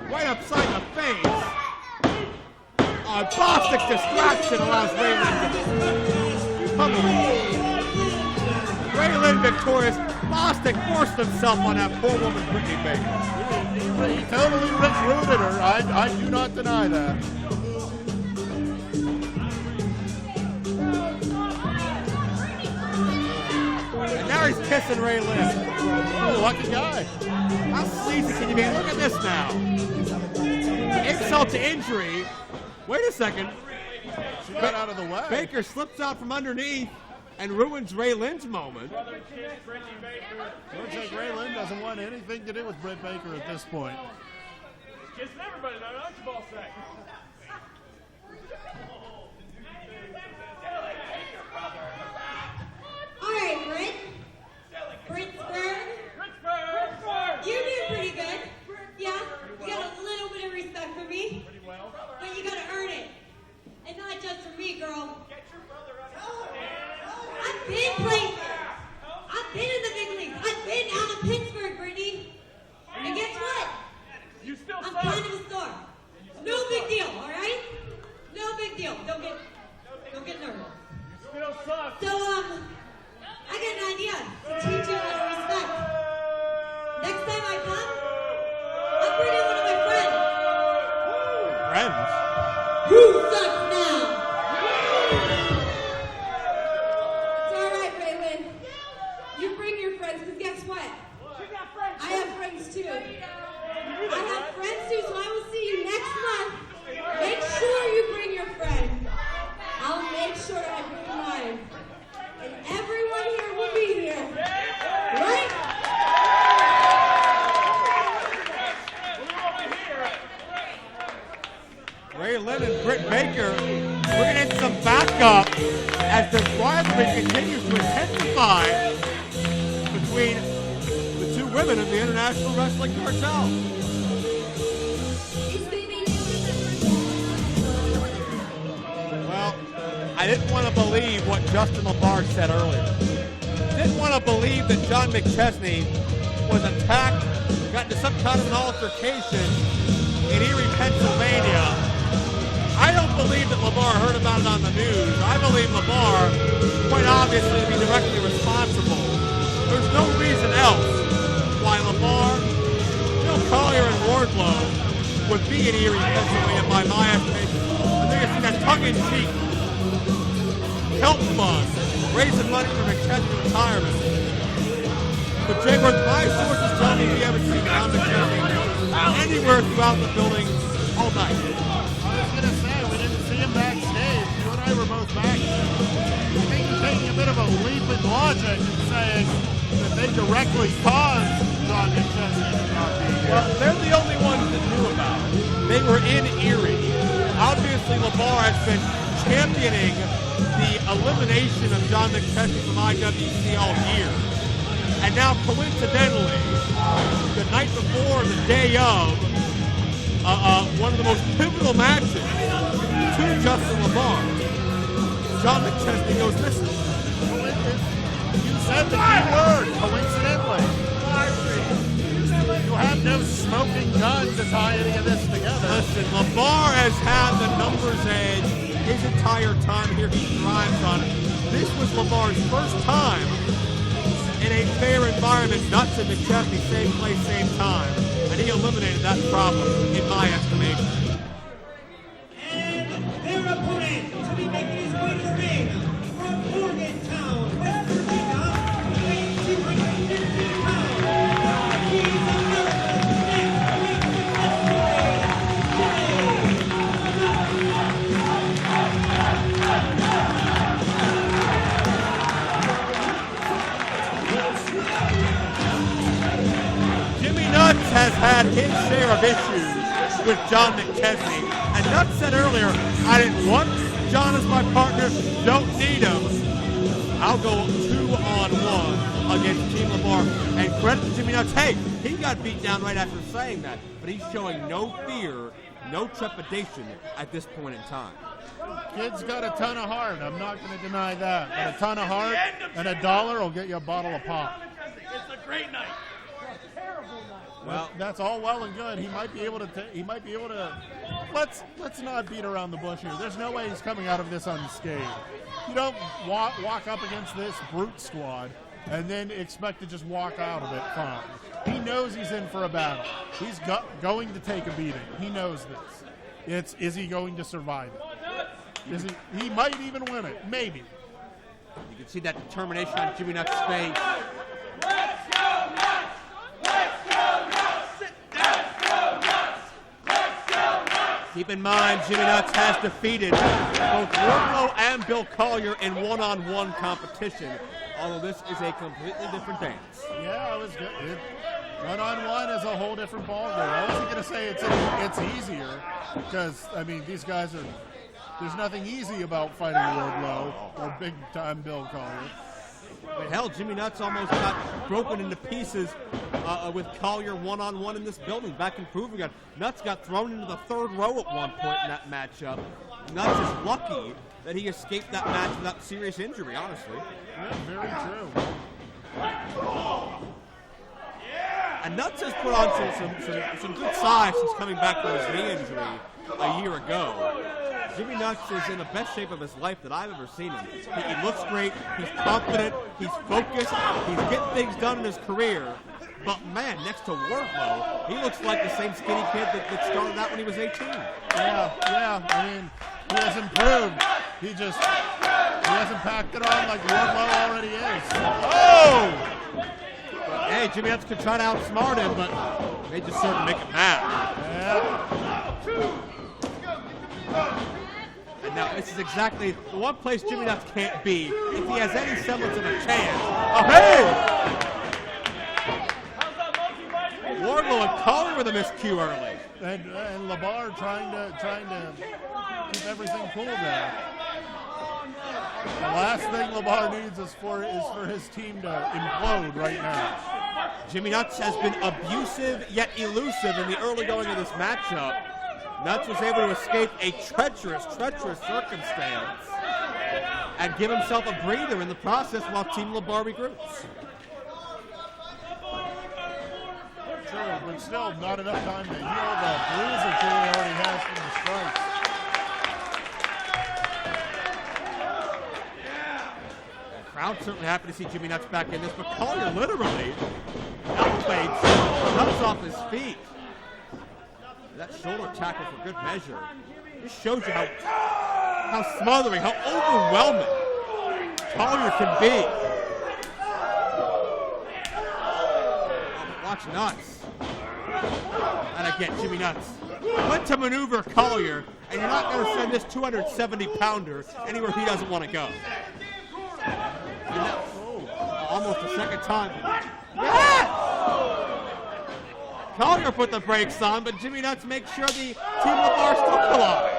Right upside the face. Bostic distraction allows Ray Lyn to come on. Ray Lyn victorious. Bostic forced himself on that poor woman, Brittany Baker. He totally rooted her. I do not deny that. And now he's kissing Ray Lyn. Oh, lucky guy. How sleazy can you be? Look at this now. Insult to injury. Wait a second. She got out of the way. Baker slips out from underneath and ruins Ray Lyn's moment. Looks like Ray Lyn doesn't want anything to do with Britt Baker at this point. Kissing everybody, don't you, Bostick? All right, Britt. Britsburg. You did pretty good. Yeah, you got a little bit of respect for me. But you gotta earn it. And not just for me, girl. I've been places. I've been in the big leagues. I've been out of Pittsburgh, Brittany. And guess what? You still I'm suck. kind of a star. No big deal, all right? No big deal. Don't get nervous. You still suck. So, I got an idea to teach you a little respect. Next time I come, I'll bring in one of my friends. Friends? Who sucks now? It's all right, Ray Lyn. You bring your friends, because guess what? I have friends too. I have friends too, so I will see you next month. Make sure you bring your friend. I'll make sure I bring mine. And everyone here will be here. Right? Ray Lyn and Britt Baker bringing in some backup as the rivalry continues to intensify between the two women of the International Wrestling Cartel. I didn't want to believe what Justin LeBar said earlier. Didn't want to believe that John McChesney was attacked, got into some kind of an altercation in Erie, Pennsylvania. I don't believe that LeBar heard about it on the news. I believe LeBar, quite obviously, to be directly responsible. There's no reason else why LeBar, Collier, and Wardlow would be in Erie, Pennsylvania, by my estimation. I think it's that tongue-in-cheek help fund, raising money for McChesney retirement. But Jayward, my sources tell me we haven't seen John McChesney anywhere throughout the building all night. I was going to say, we didn't see him backstage. You and I were both backstage. I think you're taking a bit of a leap in logic and saying that they directly caused John McChesney to not be here. Well, they're the only ones that knew about it. They were in Erie. Obviously, LeBar has been championing the elimination of John McChesney from IWC all year. And now, coincidentally, the night before, the day of, one of the most pivotal matches to Justin LeBar, John McChesney goes missing. You said the key word, coincidentally. You have no smoking gun to tie any of this together. Listen, LeBar has had the numbers edge his entire time here. He thrives on it. This was LeBar's first time in a fair environment. Nuts and McChesney, same place, same time. And he eliminated that problem, in my estimation. And their opponent to be making his way to the ring from Morgantown, West Virginia, weighing 250 pounds. He's America's next Jimmy Nuts has had his share of issues with John McChesney. And Nuts said earlier, I didn't want John as my partner, don't need him. I'll go 2-on-1 against Team LeBar. And credit to Jimmy Nuts. Hey, he got beat down right after saying that, but he's showing no fear, no trepidation at this point in time. Kid's got a ton of heart. I'm not going to deny that. But a ton of heart and $1 will get you a bottle of pop. It's a great night. Well, that's all well and good. He might be able to. Let's not beat around the bush here. There's no way he's coming out of this unscathed. You don't walk up against this brute squad and then expect to just walk out of it fine. He knows he's in for a battle. He's going to take a beating. He knows this. Is he going to survive it? He might even win it. Maybe. You can see that determination on Jimmy Nuts' face. Let's go Nuts! Let's go Nuts! Sit down! Let's go Nuts! Let's go Nuts! Keep in mind, Jimmy Nuts has defeated both Wardlow and Bill Collier in one-on-one competition, although this is a completely different dance. Yeah, it was good. One-on-one is a whole different ballgame. I wasn't going to say it's easier because, I mean, these guys are. There's nothing easy about fighting Wardlow or big-time Bill Collier. But hell, Jimmy Nuts almost got broken into pieces with Collier one-on-one in this building. Back in Proving Ground, Nuts got thrown into the third row at one point in that matchup. Nuts is lucky that he escaped that match without serious injury, honestly. Yeah, very true. And Nuts has put on some good size since coming back from his knee injury a year ago. Jimmy Nuts is in the best shape of his life that I've ever seen him. He looks great, he's confident, he's focused, he's getting things done in his career. But man, next to Wardlow, he looks like the same skinny kid that started out when he was 18. Yeah, I mean, he has improved. He hasn't packed it on like Wardlow already is. Oh! Hey, Jimmy Nuts could try to outsmart him, but they just sort of make him mad. Yeah. And now this is exactly the one place Jimmy Nuts can't be if he has any semblance of a chance. Oh, hey! Wardlow and Collier with a miscue early. And LeBar trying to keep everything cool there. The last thing LeBar needs is for his team to implode right now. Jimmy Nuts has been abusive yet elusive in the early going of this matchup. Nuts was able to escape a treacherous circumstance. and give himself a breather in the process while Team LeBar regroups. True, but still not enough time to heal the bruise or two he already has from the strikes. The crowd certainly happy to see Jimmy Nuts back in this, but Collier literally elevates, comes off his feet. That shoulder tackle for good measure. This shows you how smothering, how overwhelming Collier can be. Watch Nuts. And again, Jimmy Nuts went to maneuver Collier, and you're not going to send this 270-pounder anywhere he doesn't want to go. Almost a second time. Yeah! Collier put the brakes on, but Jimmy Nuts makes sure the Team LeBar still collides.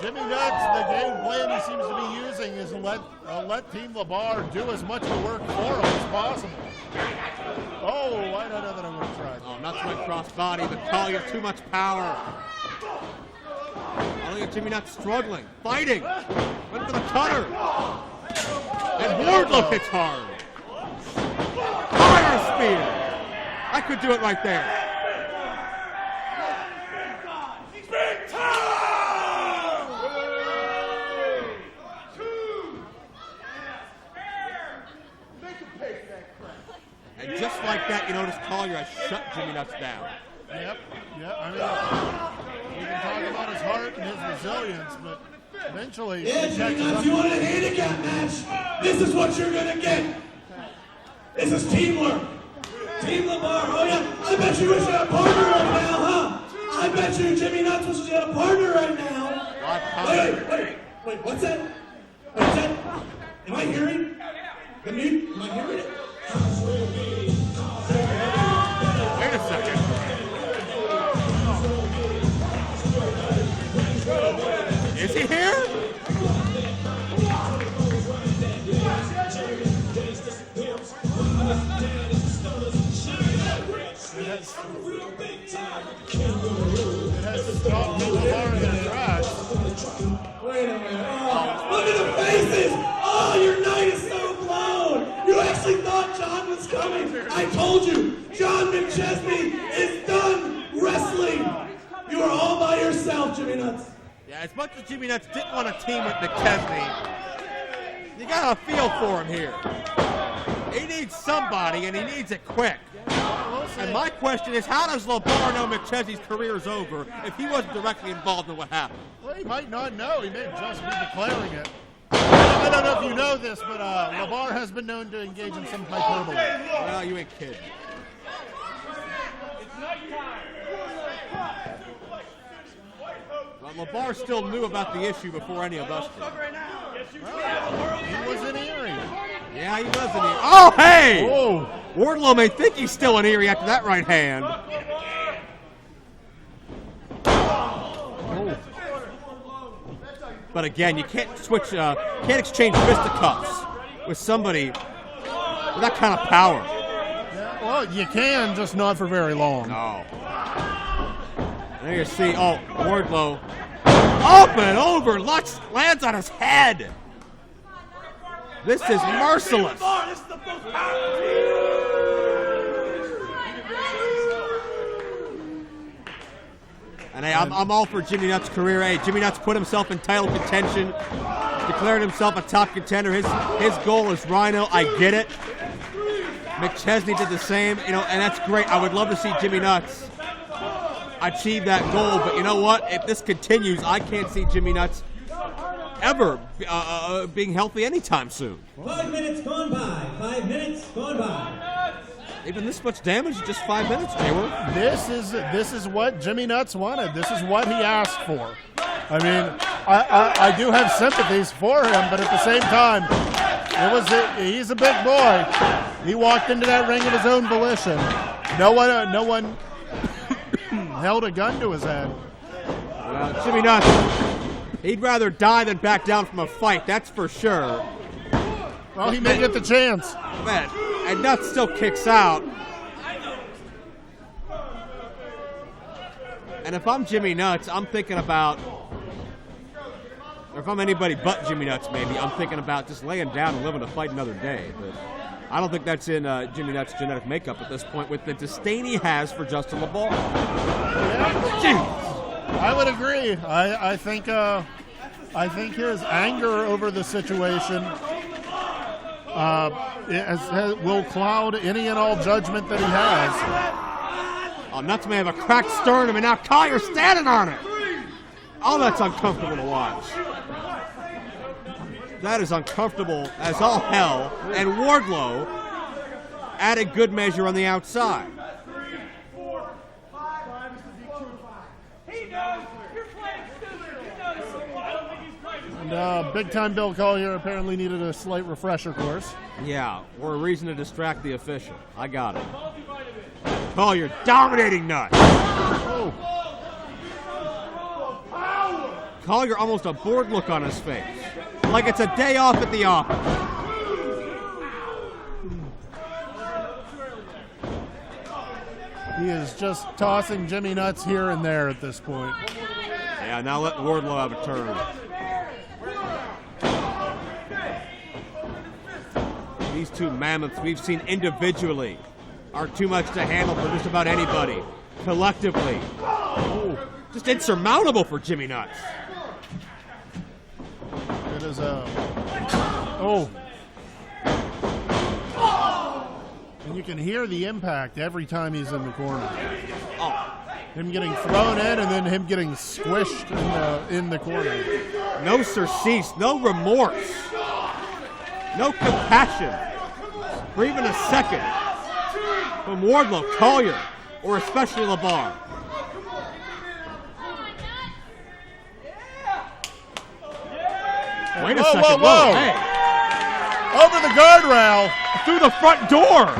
Jimmy Nuts, the game plan he seems to be using is let Team LeBar do as much of the work for him as possible. Oh, I don't know that I would have tried. Oh, Nuts went cross body, but Collier too much power. I look at Jimmy Nuts struggling, fighting. Went for the cutter. And Wardlow hits hard. Fire spear. I could do it right there. And just like that, you notice Collier has shut Jimmy Nuts down. Yep. I mean, you can talk about his heart and his resilience, but eventually... Yeah, Jimmy Nuts, you want a handicap match? This is what you're going to get. This is teamwork. Team LeBar, oh yeah. I bet you wish you had a partner right now, huh? I bet you Jimmy Nuts wishes you had a partner right now. Wait, what's that? What's that? Am I hearing? Am I hearing it? Wait a second. Is he here? It has stopped LeBar in his tracks. Wait a minute. Oh, look at the faces! Oh, your night is so blown! You actually thought John was coming! I told you! John McChesney is done wrestling! You are all by yourself, Jimmy Nuts. Yeah, as much as Jimmy Nuts didn't want to team with McChesney, you got a feel for him here. He needs somebody, and he needs it quick. And my question is, how does LeBar know McChesney's career is over if he wasn't directly involved in what happened? Well, he might not know. He may just be declaring it. I don't know if you know this, but LeBar has been known to engage in some hyperbole. Well, you ain't kidding. Well, LeBar still knew about the issue before any of us did. Well, he was in Erie. Yeah, he was in Erie. Oh, hey! Whoa. Wardlow may think he's still in Erie after that right hand. Oh. But again, you can't switch, can't exchange fisticuffs with somebody with that kind of power. Yeah, well, you can, just not for very long. No. There you see, oh, Wardlow up and over, lands on his head. This is merciless. And hey, I'm all for Jimmy Nuts' career. Hey, Jimmy Nuts put himself in title contention, declared himself a top contender. His goal is Rhino. I get it. McChesney did the same, and that's great. I would love to see Jimmy Nuts achieve that goal, but you know what? If this continues, I can't see Jimmy Nuts ever being healthy anytime soon. 5 minutes gone by. 5 minutes gone by. Even this much damage in just 5 minutes, Hayward. This is what Jimmy Nuts wanted. This is what he asked for. I mean, I do have sympathies for him, but at the same time, he's a big boy. He walked into that ring of his own volition. No one held a gun to his head. Jimmy Nuts, he'd rather die than back down from a fight, that's for sure. Well, he may get the chance. Man, and Nuts still kicks out. And if I'm Jimmy Nuts, I'm thinking about, if I'm anybody but Jimmy Nuts, maybe I'm thinking about just laying down and living to fight another day. But I don't think that's in Jimmy Nuts' genetic makeup at this point, with the disdain he has for Justin LeBar. Yeah, I would agree. I think his anger over the situation will cloud any and all judgment that he has. Oh, Nuts may have a cracked sternum, and now Collier's standing on it. Oh, that's uncomfortable to watch. That is uncomfortable as all hell. And Wardlow added good measure on the outside. And big-time Bill Collier apparently needed a slight refresher course. Yeah, or a reason to distract the official. I got it. Collier dominating Nuts. Oh. Collier almost a bored look on his face. Like it's a day off at the office. He is just tossing Jimmy Nuts here and there at this point. Yeah, now let Wardlow have a turn. These two mammoths we've seen individually are too much to handle for just about anybody. Collectively, just insurmountable for Jimmy Nuts. It is and you can hear the impact every time he's in the corner. Him getting thrown in and then him getting squished in the corner. No surcease, no remorse, no compassion for even a second from Wardlow, Collier, or especially LeBar. Wait a second. Whoa. Hey. Over the guardrail. Through the front door.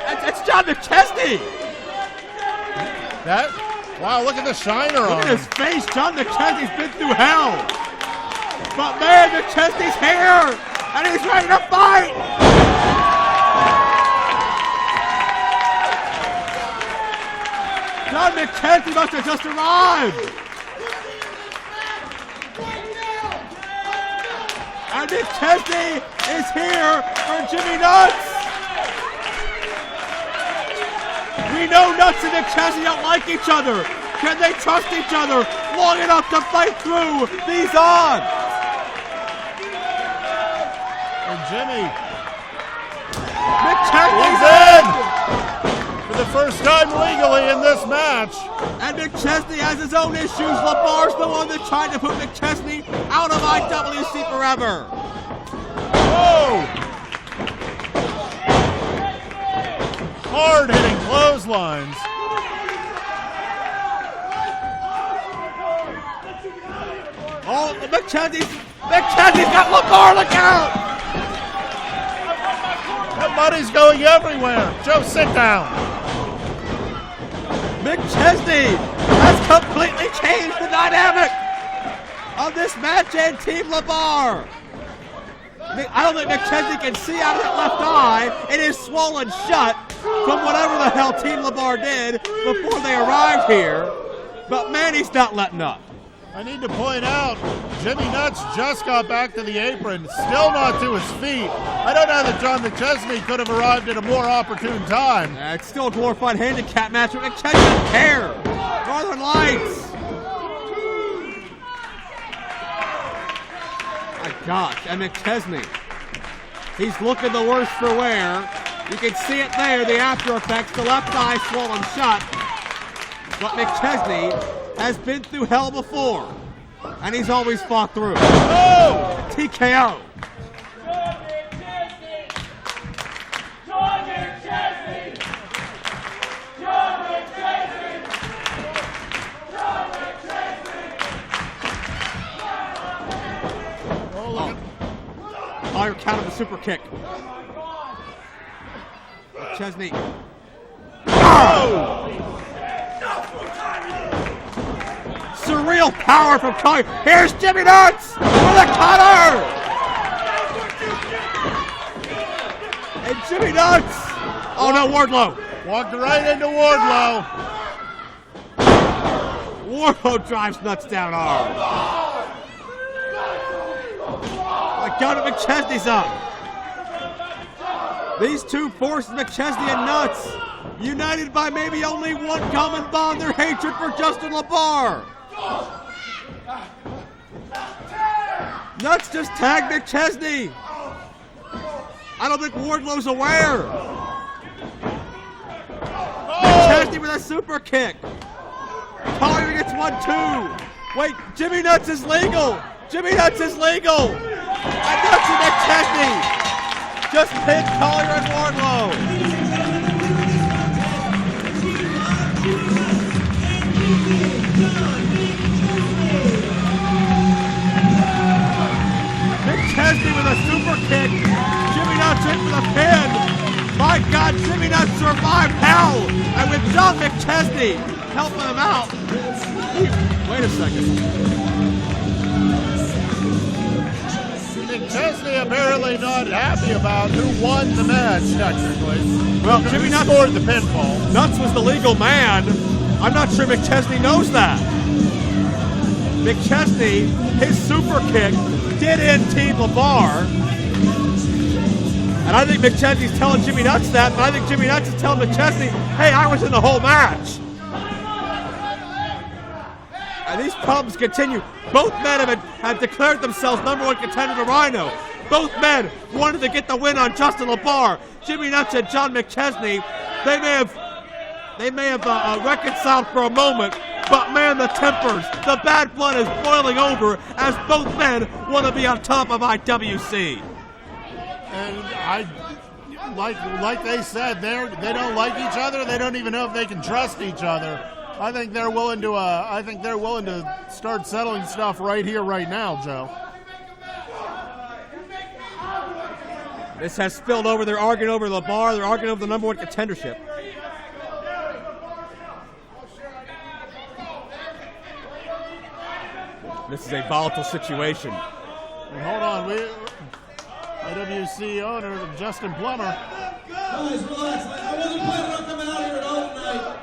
That's John McChesney. Wow, look at the shiner on him. Look at his face. John McChesney's been through hell. But man, McChesney's here. And he's ready to fight. John McChesney must have just arrived. And McChesney is here for Jimmy Nuts. We know Nuts and McChesney don't like each other. Can they trust each other long enough to fight through these odds? And Jimmy. McChesney's in! For the first time legally in this match. And McChesney has his own issues. LeBar's the one that tried to put McChesney out of IWC forever. Whoa! Hard-hitting clotheslines. Oh, McChesney's got LeBar, look out! That money's going everywhere. Joe, sit down. McChesney has completely changed the dynamic of this match and Team LeBar. I don't think McChesney can see out of that left eye. It is swollen shut from whatever the hell Team LeBar did before they arrived here. But man, he's not letting up. I need to point out, Jimmy Nuts just got back to the apron, still not to his feet. I don't know that John McChesney could have arrived at a more opportune time. It's still a glorified handicap match, but McChesney doesn't care. Northern Lights. My gosh, and McChesney, he's looking the worse for wear. You can see it there, the after effects, the left eye swollen shut. But McChesney has been through hell before, and he's always fought through. Oh! TKO. Collier counted the super kick. McChesney. Oh! Surreal power from Collier. Here's Jimmy Nuts with a cutter! And Jimmy Nuts. Oh no, Wardlow. Walked right into Wardlow. Wardlow drives nuts down hard. Got it, McChesney's up. These two forces, McChesney and Nuts, united by maybe only one common bond, their hatred for Justin LeBar. Nuts just tagged McChesney. I don't think Wardlow's aware. McChesney with a super kick. Collier gets 1-2. Wait, Jimmy Nuts is legal. Jimmy Nuts is legal. And Nuts and McChesney just pinned Collier and Wardlow. McChesney with a super kick. Jimmy Nuts in for the pin. My God, Jimmy Nuts survived hell. And with John McChesney helping him out. Wait a second. McChesney apparently not happy about who won the match, technically. Well, Jimmy Nuts scored the pinfall. Nuts was the legal man. I'm not sure McChesney knows that. McChesney, his super kick, did end Team LeBar. And I think McChesney's telling Jimmy Nuts that, but I think Jimmy Nuts is telling McChesney, hey, I was in the whole match. And these problems continue. Both men have declared themselves number one contender to Rhino. Both men wanted to get the win on Justin LeBar. Jimmy Nuts and John McChesney, they may have reconciled for a moment, but man, the tempers, the bad blood is boiling over as both men want to be on top of IWC. And like they said, they don't like each other. They don't even know if they can trust each other. I think they're willing to start settling stuff right here, right now, Joe. This has spilled over. They're arguing over LeBar. They're arguing over the number one contendership. This is a volatile situation. And hold on, IWC owner Justin Plummer. Guys, relax. I wasn't planning on coming out here at all tonight.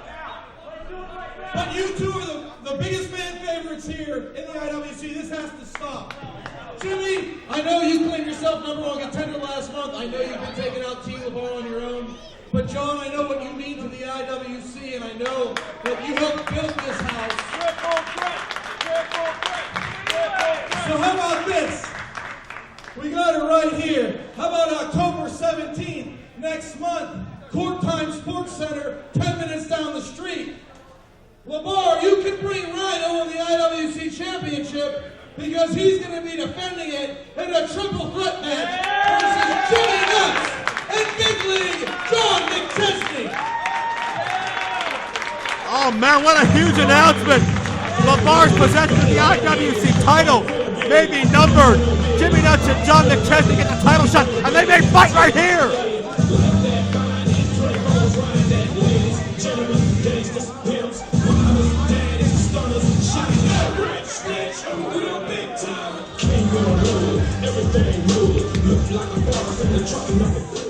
But you two are the biggest fan favorites here in the IWC. This has to stop. Jimmy, I know you claimed yourself number one contender last month. I know you've been taking out Team LeBar on your own. But John, I know what you mean to the IWC, and I know that you helped build this house. So how about this? We got it right here. How about October 17th, next month, Court Time Sports Center, 10 minutes down the street. LeBar, you can bring Rhino in the IWC Championship because he's going to be defending it in a triple threat match versus Jimmy Nuts and Big League John McChesney. Oh man, what a huge announcement! LeBar's possession of the IWC title may be numbered. Jimmy Nuts and John McChesney get the title shot, and they may fight right here. Everything moves, look like a bar in the truck.